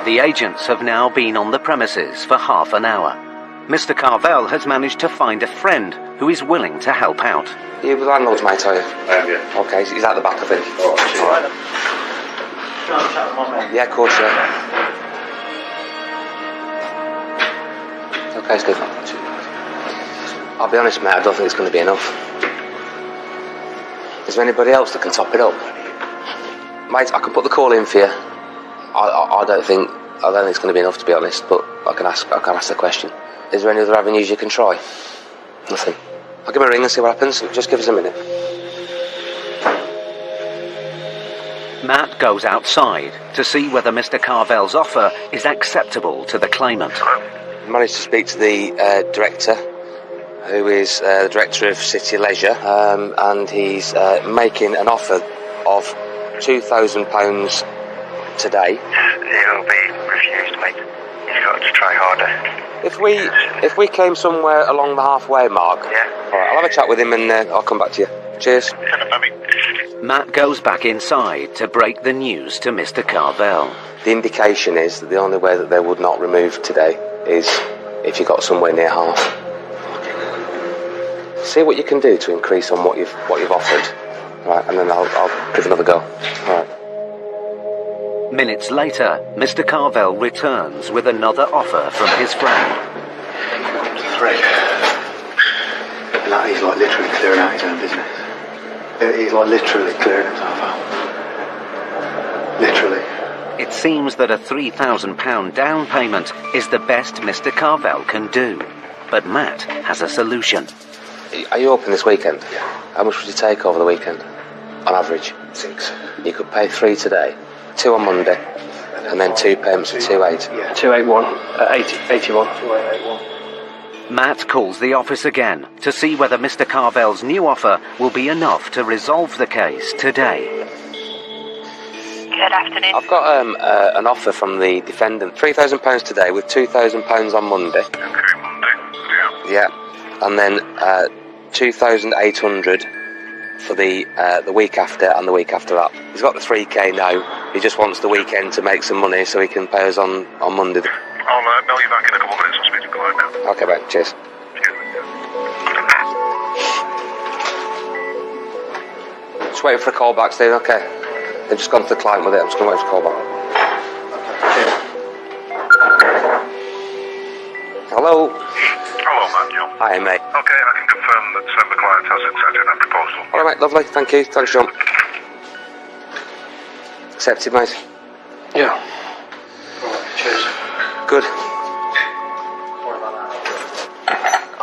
The agents have now been on the premises for half an hour. Mr. Carvel has managed to find a friend who is willing to help out. You're the landlord's mate, are you? I am, yeah. Okay, he's at the back, I think. All right. Can I have a chat with my mate? Yeah, of course, yeah. Okay, Stephen. I'll be honest, mate, I don't think it's going to be enough. Is there anybody else that can top it up? Mate, I can put the call in for you. I don't think it's going to be enough, to be honest, but I can ask the question. Is there any other avenues you can try? Nothing. I'll give him a ring and see what happens. Just give us a minute. Matt goes outside to see whether Mr. Carvel's offer is acceptable to the claimant. I managed to speak to the director, who is the director of City Leisure, and he's making an offer of £2,000 today. It'll be refused, mate. You've got to try harder. If we came somewhere along the halfway mark, yeah. All right, I'll have a chat with him and I'll come back to you. Cheers. Matt goes back inside to break the news to Mr. Carvel. The indication is that the only way that they would not remove today is if you got somewhere near half. See what you can do to increase on what you've offered, right? And then I'll give another go. All right. Minutes later, Mr. Carvel returns with another offer from his friend. 3. He's like literally clearing out his own business. He's like literally clearing himself out. Literally. It seems that a £3,000 down payment is the best Mr. Carvel can do. But Matt has a solution. Are you open this weekend? Yeah. How much would you take over the weekend? On average? 6. You could pay 3 today, 2 on Monday, and then 2 payments of 2.8. Yeah. 281, 81. 2881. Matt calls the office again to see whether Mr. Carvel's new offer will be enough to resolve the case today. Good afternoon. I've got an offer from the defendant, £3,000 today with £2,000 on Monday. Okay, Monday. Yeah, and then 2,800 for the week after and the week after that. He's got the 3k now. He just wants the weekend to make some money so he can pay us on Monday. I'll mail you back in a couple of minutes. I'll speak to the client now. Okay, mate. Cheers. Just waiting for a call back, Steve. Okay. They've just gone to the client with it. I'm just going to wait for a call back. Hello. Hello, Manuel. Hi, mate. Okay, I can confirm that the client has accepted that proposal. All right, mate. Lovely. Thank you. Thanks, John. Accepted, mate. Yeah. Alright, cheers. good.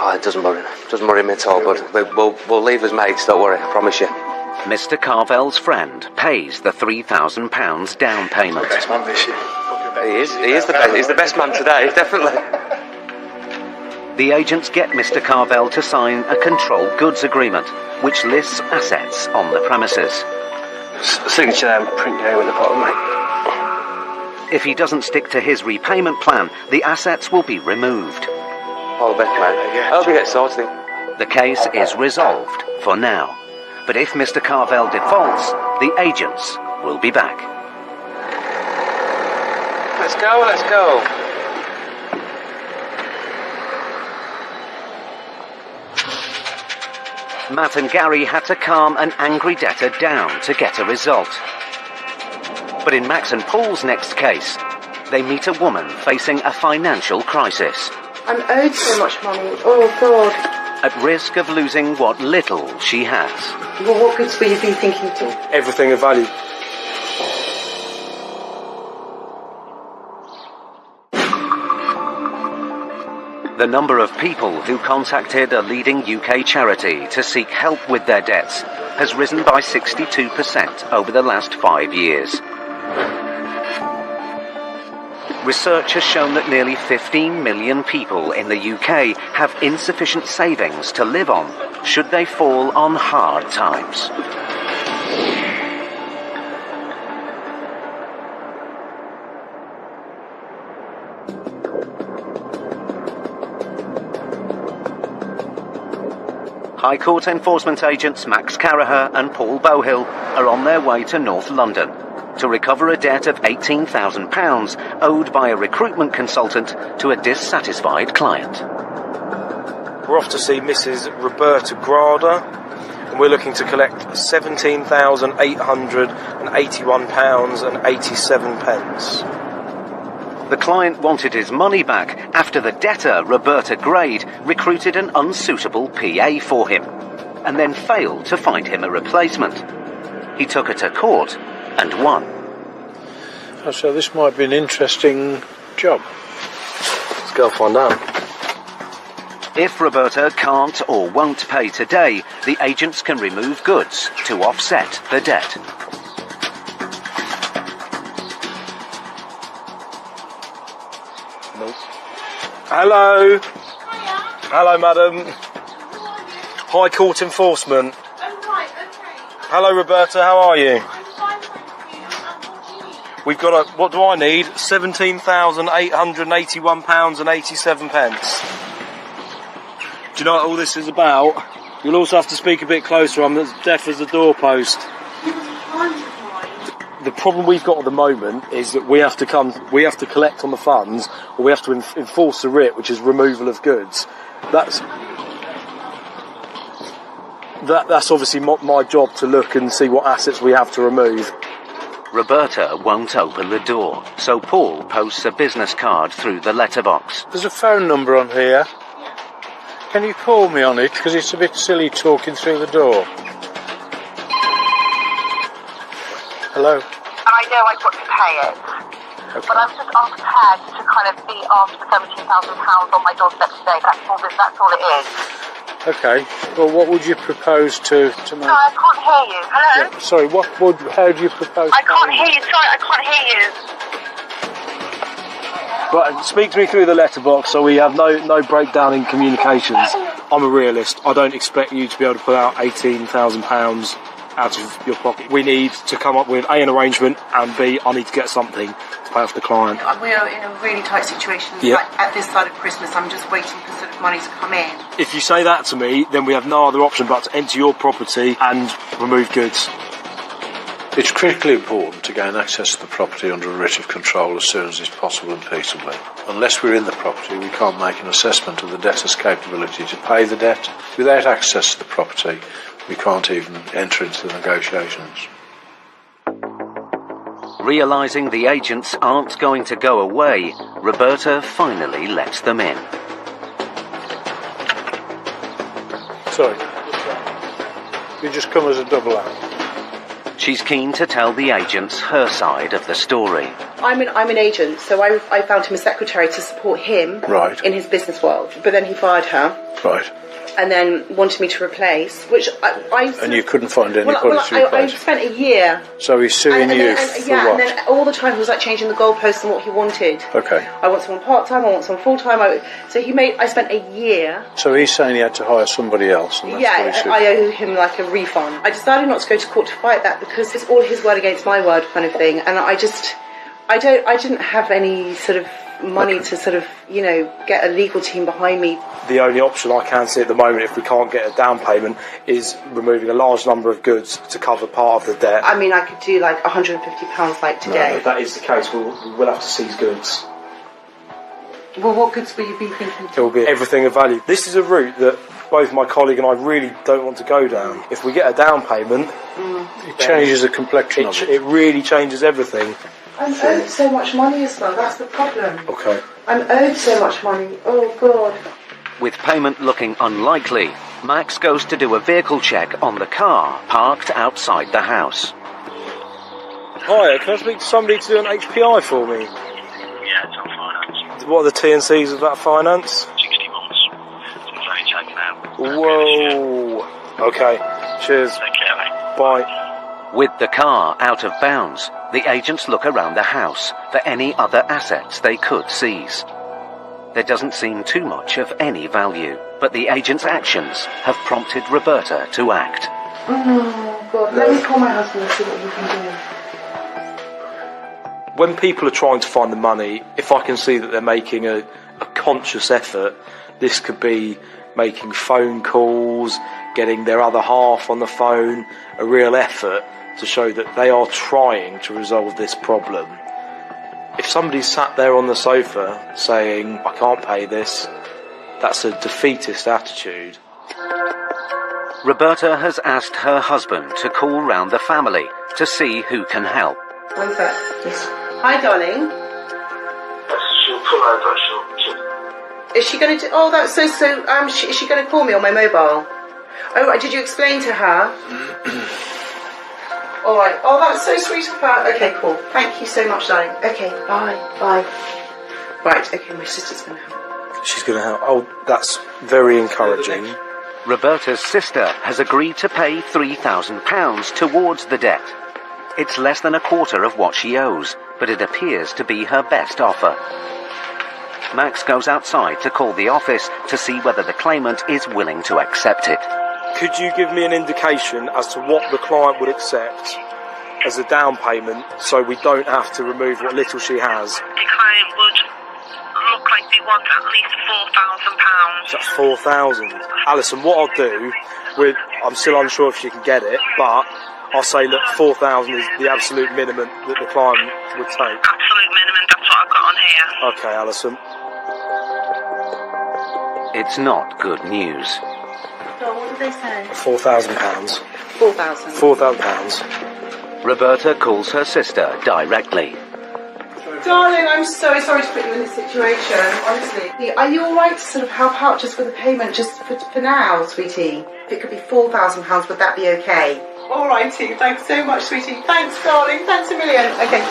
Oh, it doesn't worry me at all, but we'll leave as mates, don't worry, I promise you. Mr. Carvel's friend pays the £3,000 down payment. Best man this year. He is the best. He's the best man today, definitely. The agents get Mr. Carvel to sign a controlled goods agreement, which lists assets on the premises. Signature there, print name at the bottom, mate. If he doesn't stick to his repayment plan, the assets will be removed. All the best, mate. I hope you get sorted. The case is resolved for now. But if Mr. Carvel defaults, the agents will be back. Let's go. Matt and Gary had to calm an angry debtor down to get a result. But in Max and Paul's next case, they meet a woman facing a financial crisis. I'm owed so much money. Oh, God. At risk of losing what little she has. Well, what goods were you thinking to? Everything of value. The number of people who contacted a leading UK charity to seek help with their debts has risen by 62% over the last 5 years. Research has shown that nearly 15 million people in the UK have insufficient savings to live on should they fall on hard times. High Court enforcement agents Max Carraher and Paul Bowhill are on their way to North London to recover a debt of £18,000 owed by a recruitment consultant to a dissatisfied client. We're off to see Mrs. Roberta Grada, and we're looking to collect £17,881.87. The client wanted his money back after the debtor, Roberta Grade, recruited an unsuitable PA for him, and then failed to find him a replacement. He took her to court and won. So this might be an interesting job. Let's go find out. If Roberta can't or won't pay today, the agents can remove goods to offset the debt. Hello. Hello, madam. High Court enforcement. Hello, Roberta. How are you? We've got a, what do I need? £17,881.87. Do you know what all this is about? You'll also have to speak a bit closer. I'm as deaf as a doorpost. The problem we've got at the moment is that we have to collect on the funds, or we have to enforce the writ, which is removal of goods. That's obviously my job to look and see what assets we have to remove. Roberta won't open the door, so Paul posts a business card through the letterbox. There's a phone number on here. Can you call me on it? Because it's a bit silly talking through the door. Hello? I know I've got to pay it. Okay. But I'm just unprepared to kind of be asked for £17,000 on my doorstep today. That's all it is. Okay. Well, what would you propose to make? No, I can't hear you. Hello? Yeah, sorry, how do you propose? I can't hear you. Sorry, I can't hear you. Right, speak to me through the letterbox so we have no breakdown in communications. I'm a realist. I don't expect you to be able to pull out £18,000 out of your pocket. We need to come up with A, an arrangement, and B, I need to get something to pay off the client. We are in a really tight situation. Yep. Like at this side of Christmas, I'm just waiting for sort of money to come in. If you say that to me, then we have no other option but to enter your property and remove goods. It's critically important to gain access to the property under a writ of control as soon as is possible and peaceably. Unless we're in the property, we can't make an assessment of the debtor's capability to pay the debt. Without access to the property, we can't even enter into the negotiations. Realising the agents aren't going to go away, Roberta finally lets them in. Sorry. You just come as a double act. She's keen to tell the agents her side of the story. I'm an agent, so I found him a secretary to support him in his business world. But then he fired her. Right. And then wanted me to replace, which I And you couldn't find anybody to I replace? spent a year. So he's suing you for what? And then all the time he was like changing the goalposts and what he wanted. Okay. I want someone part-time, I want someone full-time. I spent a year. So he's saying he had to hire somebody else, and that's what he sued. I owe him like a refund. I decided not to go to court to fight that because it's all his word against my word kind of thing, and I didn't have any sort of money to sort of, get a legal team behind me. The only option I can see at the moment, if we can't get a down payment, is removing a large number of goods to cover part of the debt. I mean, I could do like £150 like today. No, if that is the case, we will have to seize goods. Well, what goods will you be thinking? It will be everything of value. This is a route that both my colleague and I really don't want to go down. If we get a down payment, it changes the complexion of it. It really changes everything. I'm owed so much money as well, that's the problem. Okay. I'm owed so much money, oh God. With payment looking unlikely, Max goes to do a vehicle check on the car parked outside the house. Hiya, can I speak to somebody to do an HPI for me? Yeah, it's on finance. What are the T&Cs of that finance? 60 months. It's only taken out. Whoa. Okay, cheers. Take care, mate. Bye. With the car out of bounds, the agents look around the house for any other assets they could seize. There doesn't seem too much of any value, but the agents' actions have prompted Roberta to act. Oh God, let me call my husband and see what we can do. When people are trying to find the money, if I can see that they're making a conscious effort, this could be making phone calls, getting their other half on the phone, a real effort to show that they are trying to resolve this problem. If somebody's sat there on the sofa saying, I can't pay this, that's a defeatist attitude. Roberta has asked her husband to call round the family to see who can help. One sec. Yes. Hi, darling. She'll pull over, Is she going to do... Oh, that's so... is she going to call me on my mobile? Oh, right, did you explain to her? All right. Oh, that's so sweet of her. Okay, cool. Thank you so much, darling. Okay, bye. Bye. Right, okay, my sister's going to help. She's going to help. Oh, that's very encouraging. Roberta's sister has agreed to pay £3,000 towards the debt. It's less than a quarter of what she owes, but it appears to be her best offer. Max goes outside to call the office to see whether the claimant is willing to accept it. Could you give me an indication as to what the client would accept as a down payment so we don't have to remove what little she has? The client would look like they want at least £4,000. That's 4,000. Alison, what I'll do, I'm still unsure if she can get it, but I'll say, look, 4,000 is the absolute minimum that the client would take. Absolute minimum, that's what I've got on here. Okay, Alison. It's not good news. So what did they say? £4,000. £4,000. £4,000. Roberta calls her sister directly. Darling, I'm so sorry to put you in this situation, honestly. Are you alright to sort of help out just with the payment, just for now, sweetie? If it could be £4,000, would that be okay? Alrighty, thanks so much, sweetie. Thanks, darling. Thanks a million. Okay.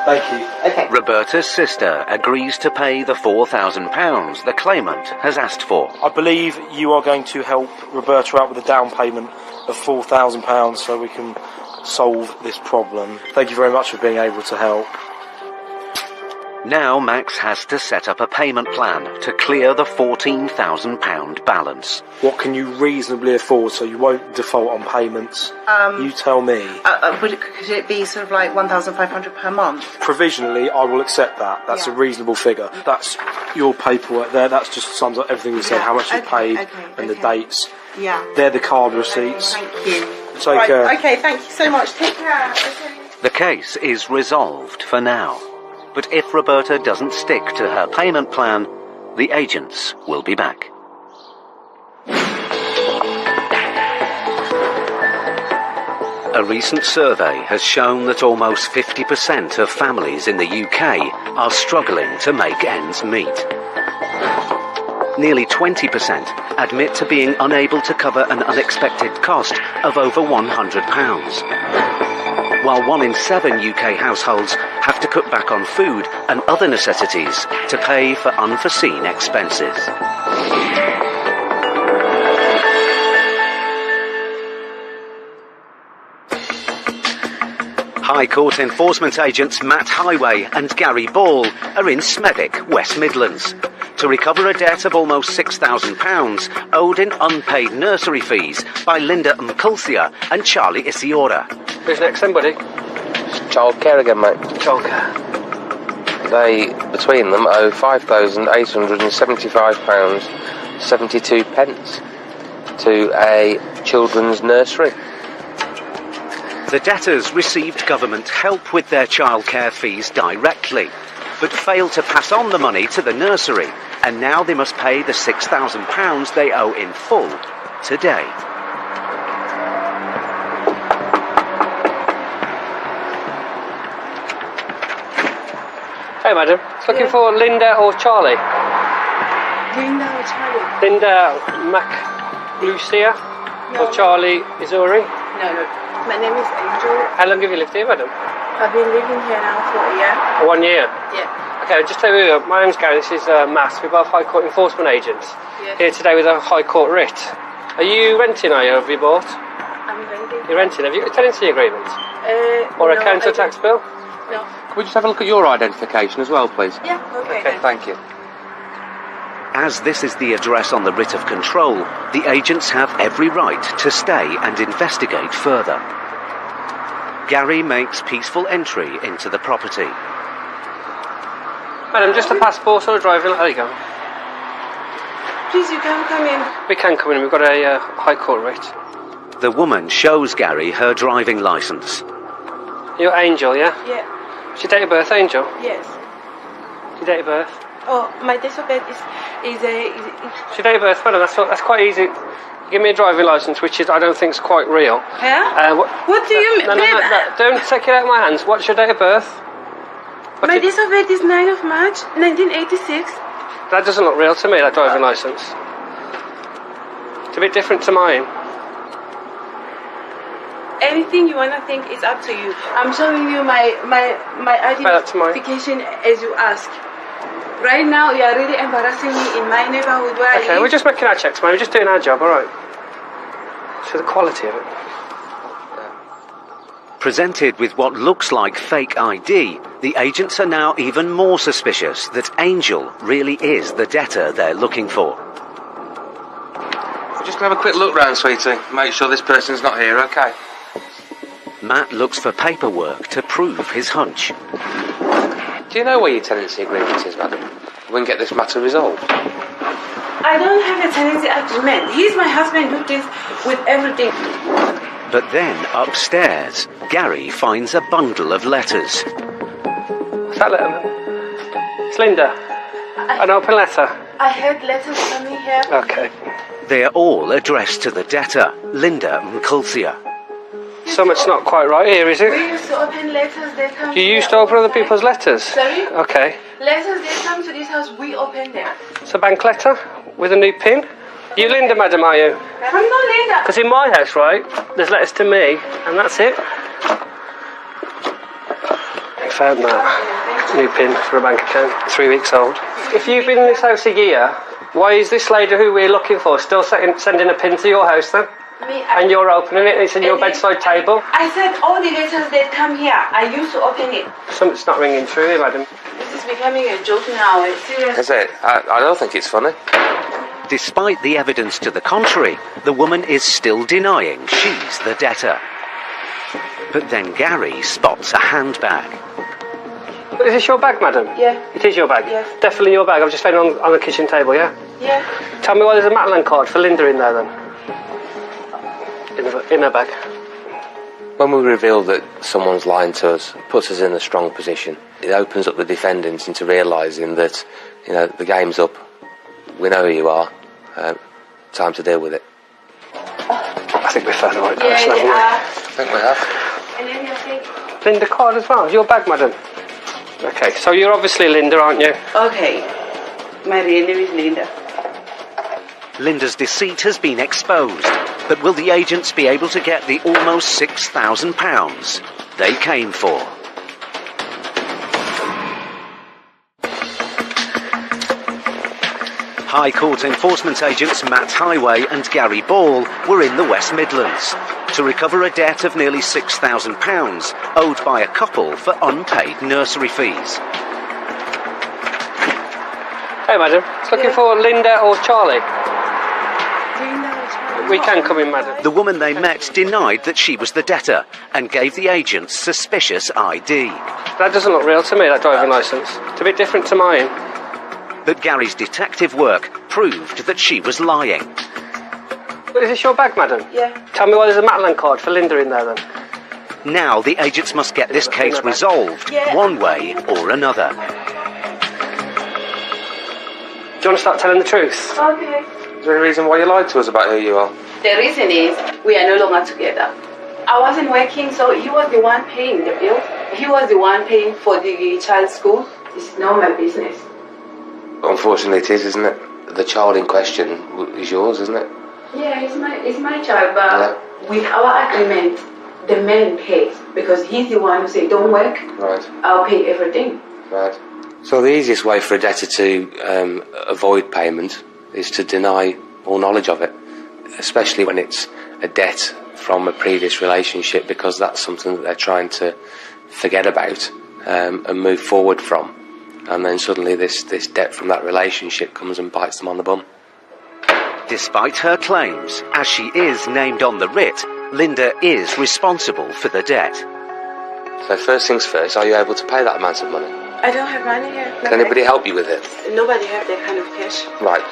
Thank you. Okay. Roberta's sister agrees to pay the £4,000 the claimant has asked for. I believe you are going to help Roberta out with a down payment of £4,000 so we can solve this problem. Thank you very much for being able to help. Now Max has to set up a payment plan to clear the £14,000 balance. What can you reasonably afford so you won't default on payments? You tell me. Could it be sort of like £1,500 per month? Provisionally, I will accept that. That's a reasonable figure. That's your paperwork there. That just sums up everything we said, how much you paid and the dates. Yeah. They're the card receipts. Thank you. Take care. Okay, thank you so much. Take care. Okay. The case is resolved for now. But if Roberta doesn't stick to her payment plan, the agents will be back. A recent survey has shown that almost 50% of families in the UK are struggling to make ends meet. Nearly 20% admit to being unable to cover an unexpected cost of over £100. while 1 in 7 UK households have to cut back on food and other necessities to pay for unforeseen expenses. High Court enforcement agents Matt Highway and Gary Ball are in Smethwick, West Midlands, to recover a debt of almost £6,000 owed in unpaid nursery fees by Linda Mkulsia and Charlie Isiora. Who's next then, buddy? Childcare again, mate. Childcare. They, between them, owe £5,875.72 to a children's nursery. The debtors received government help with their childcare fees directly, but failed to pass on the money to the nursery, and now they must pay the £6,000 they owe in full today. Hey, madam. Looking for Linda or Charlie? Linda or Charlie? Linda Mkulsia or Charlie Isiora? No. My name is Angel. How long have you lived here, madam? I've been living here now for a year. 1 year? Yeah. Okay, just tell you, my name's Gary, this is Matt. We're both High Court enforcement agents. Yes. Here today with a High Court writ. Are you renting, are you? Have you bought? I'm renting. You're renting. Have you got a tenancy agreement? Or a no, council tax bill? No. Can we just have a look at your identification as well, please? Yeah, okay. Okay, thank you. As this is the address on the writ of control, the agents have every right to stay and investigate further. Gary makes peaceful entry into the property. Madam, just a passport or a driving... There you go. Please, you can come in. We can come in. We've got a High Court writ. The woman shows Gary her driving licence. You're Angel, yeah? Yeah. What's your date of birth, Angel? Yes. Your date of birth? Oh, my date of birth is What's your date of birth, madam? That's quite easy. Give me a driving licence, which is I don't think is quite real. Huh? What do you mean? No, don't take it out of my hands. What's your date of birth? My date of birth is 9 of March, 1986. That doesn't look real to me, that driving licence. It's a bit different to mine. Anything you want to think is up to you. I'm showing you my identification as you ask. Right now, you are really embarrassing me in my neighborhood where I live. Okay, we're just making our checks, man. We're just doing our job, all right? So the quality of it. Presented with what looks like fake ID, the agents are now even more suspicious that Angel really is the debtor they're looking for. We're just going to have a quick look round, sweetie. Make sure this person's not here, okay? Matt looks for paperwork to prove his hunch. Do you know where your tenancy agreement is, madam? We can get this matter resolved. I don't have a tenancy agreement. He's my husband who deals with everything. But then, upstairs, Gary finds a bundle of letters. What's that letter, man? It's Linda. An open letter. I had letters coming here. Okay. They are all addressed to the debtor, Linda Mkulsia. Something's not quite right here, is it? We used to open letters, they come You used to open other people's letters? Sorry? Okay. Letters, they come to this house, we open them. It's a bank letter with a new pin. You Linda, madam, are you? I'm not Linda. Because in my house, right, there's letters to me, and that's it. I found that. New pin for a bank account, 3 weeks old. If you've been in this house a year, why is this lady who we're looking for still sending a pin to your house then? And you're opening it, and it's in your bedside table? I said all the letters that come here, I used to open it. Something's not ringing through here, madam. This is becoming a joke now, it's serious. Is it? I don't think it's funny. Despite the evidence to the contrary, the woman is still denying she's the debtor. But then Gary spots a handbag. Is this your bag, madam? Yeah. It is your bag? Yes. Definitely your bag. I've just found it on the kitchen table, yeah? Yeah. Tell me why there's a Matlan card for Linda in there, then. In her bag. When we reveal that someone's lying to us, it puts us in a strong position. It opens up the defendants into realising that, you know, the game's up. We know who you are. Time to deal with it. I think we found the right person, haven't we? I think we have. And then you think... Linda card as well. Your bag, madam. Okay, so you're obviously Linda, aren't you? Okay. My real name is Linda. Linda's deceit has been exposed, but will the agents be able to get the almost £6,000? they came for. High Court enforcement agents Matt Highway and Gary Ball were in the West Midlands to recover a debt of nearly £6,000 owed by a couple for unpaid nursery fees. Hey, madam. Looking for Linda or Charlie? We can come in, madam. The woman they met denied that she was the debtor and gave the agents suspicious ID. That doesn't look real to me, that driving licence. It's a bit different to mine. But Gary's detective work proved that she was lying. But is this your bag, madam? Yeah. Tell me why there's a Matlan card for Linda in there, then. Now the agents must get this case resolved, one way or another. Do you want to start telling the truth? Okay. Is there a reason why you lied to us about who you are? The reason is we are no longer together. I wasn't working, so he was the one paying the bill. He was the one paying for the child's school. It's not my business. Unfortunately it is, isn't it? The child in question is yours, isn't it? Yeah, it's my child, but with our agreement, the man pays because he's the one who said, don't work, Right. I'll pay everything. Right. So the easiest way for a debtor to avoid payment is to deny all knowledge of it, especially when it's a debt from a previous relationship, because that's something that they're trying to forget about and move forward from. And then suddenly this debt from that relationship comes and bites them on the bum. Despite her claims, as she is named on the writ, Linda is responsible for the debt. So first things first, are you able to pay that amount of money? I don't have money here. Can anybody help you with it? Nobody have that kind of cash. Right.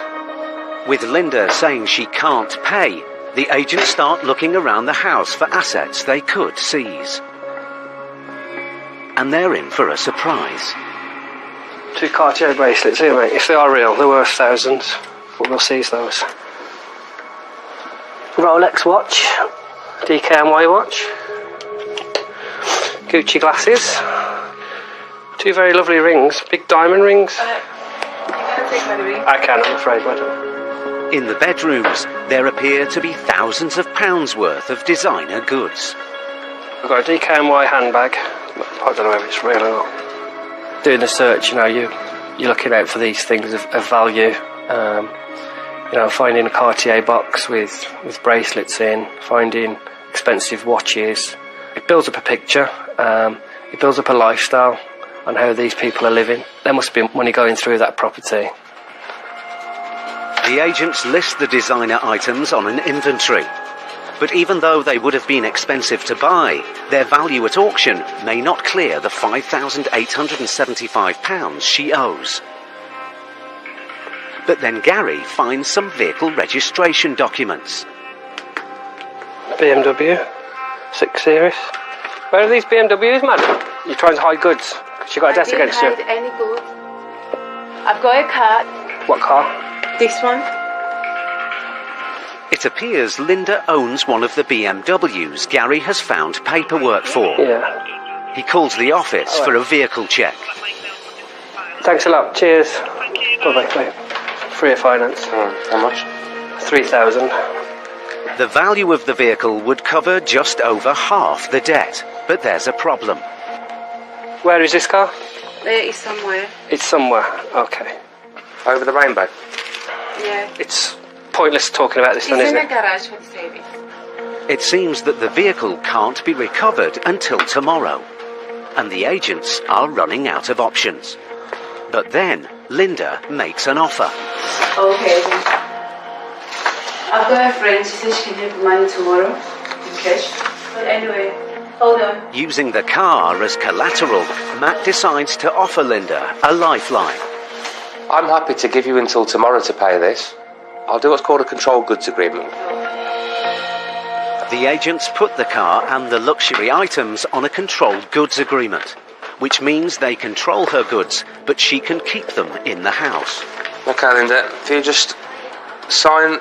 With Linda saying she can't pay, the agents start looking around the house for assets they could seize. And they're in for a surprise. 2 Cartier bracelets here, mate. If they are real, they're worth thousands. But we'll seize those. Rolex watch. DKNY watch. Gucci glasses. 2 very lovely rings. Big diamond rings. You can take my ring. I can, I'm afraid, madam. In the bedrooms, there appear to be thousands of pounds worth of designer goods. I've got a DKNY handbag. I don't know if it's real or not. Doing the search, you're looking out for these things of value. Finding a Cartier box with bracelets in, finding expensive watches. It builds up a picture. It builds up a lifestyle on how these people are living. There must be money going through that property. The agents list the designer items on an inventory. But even though they would have been expensive to buy, their value at auction may not clear the £5,875 she owes. But then Gary finds some vehicle registration documents. BMW 6 Series. Where are these BMWs, madam? You're trying to hide goods because you got a debt against you. I didn't hide any goods. I've got a car. What car? This one. It appears Linda owns one of the BMWs Gary has found paperwork for. Yeah. He calls the office for a vehicle check. Thanks a lot. Cheers. Bye-bye. Free of finance. How much? 3,000. The value of the vehicle would cover just over half the debt, but there's a problem. Where is this car? It's somewhere. It's somewhere. Okay. Over the rainbow? Yeah. It's pointless talking about this, then, It's isn't in it? the garage for the saving. It seems that the vehicle can't be recovered until tomorrow, and the agents are running out of options. But then Linda makes an offer. Okay, then. I've got a friend, she says she can have money tomorrow in cash. But anyway, hold on. Using the car as collateral, Matt decides to offer Linda a lifeline. I'm happy to give you until tomorrow to pay this. I'll do what's called a controlled goods agreement. The agents put the car and the luxury items on a controlled goods agreement, which means they control her goods, but she can keep them in the house. Okay, Linda, if you just sign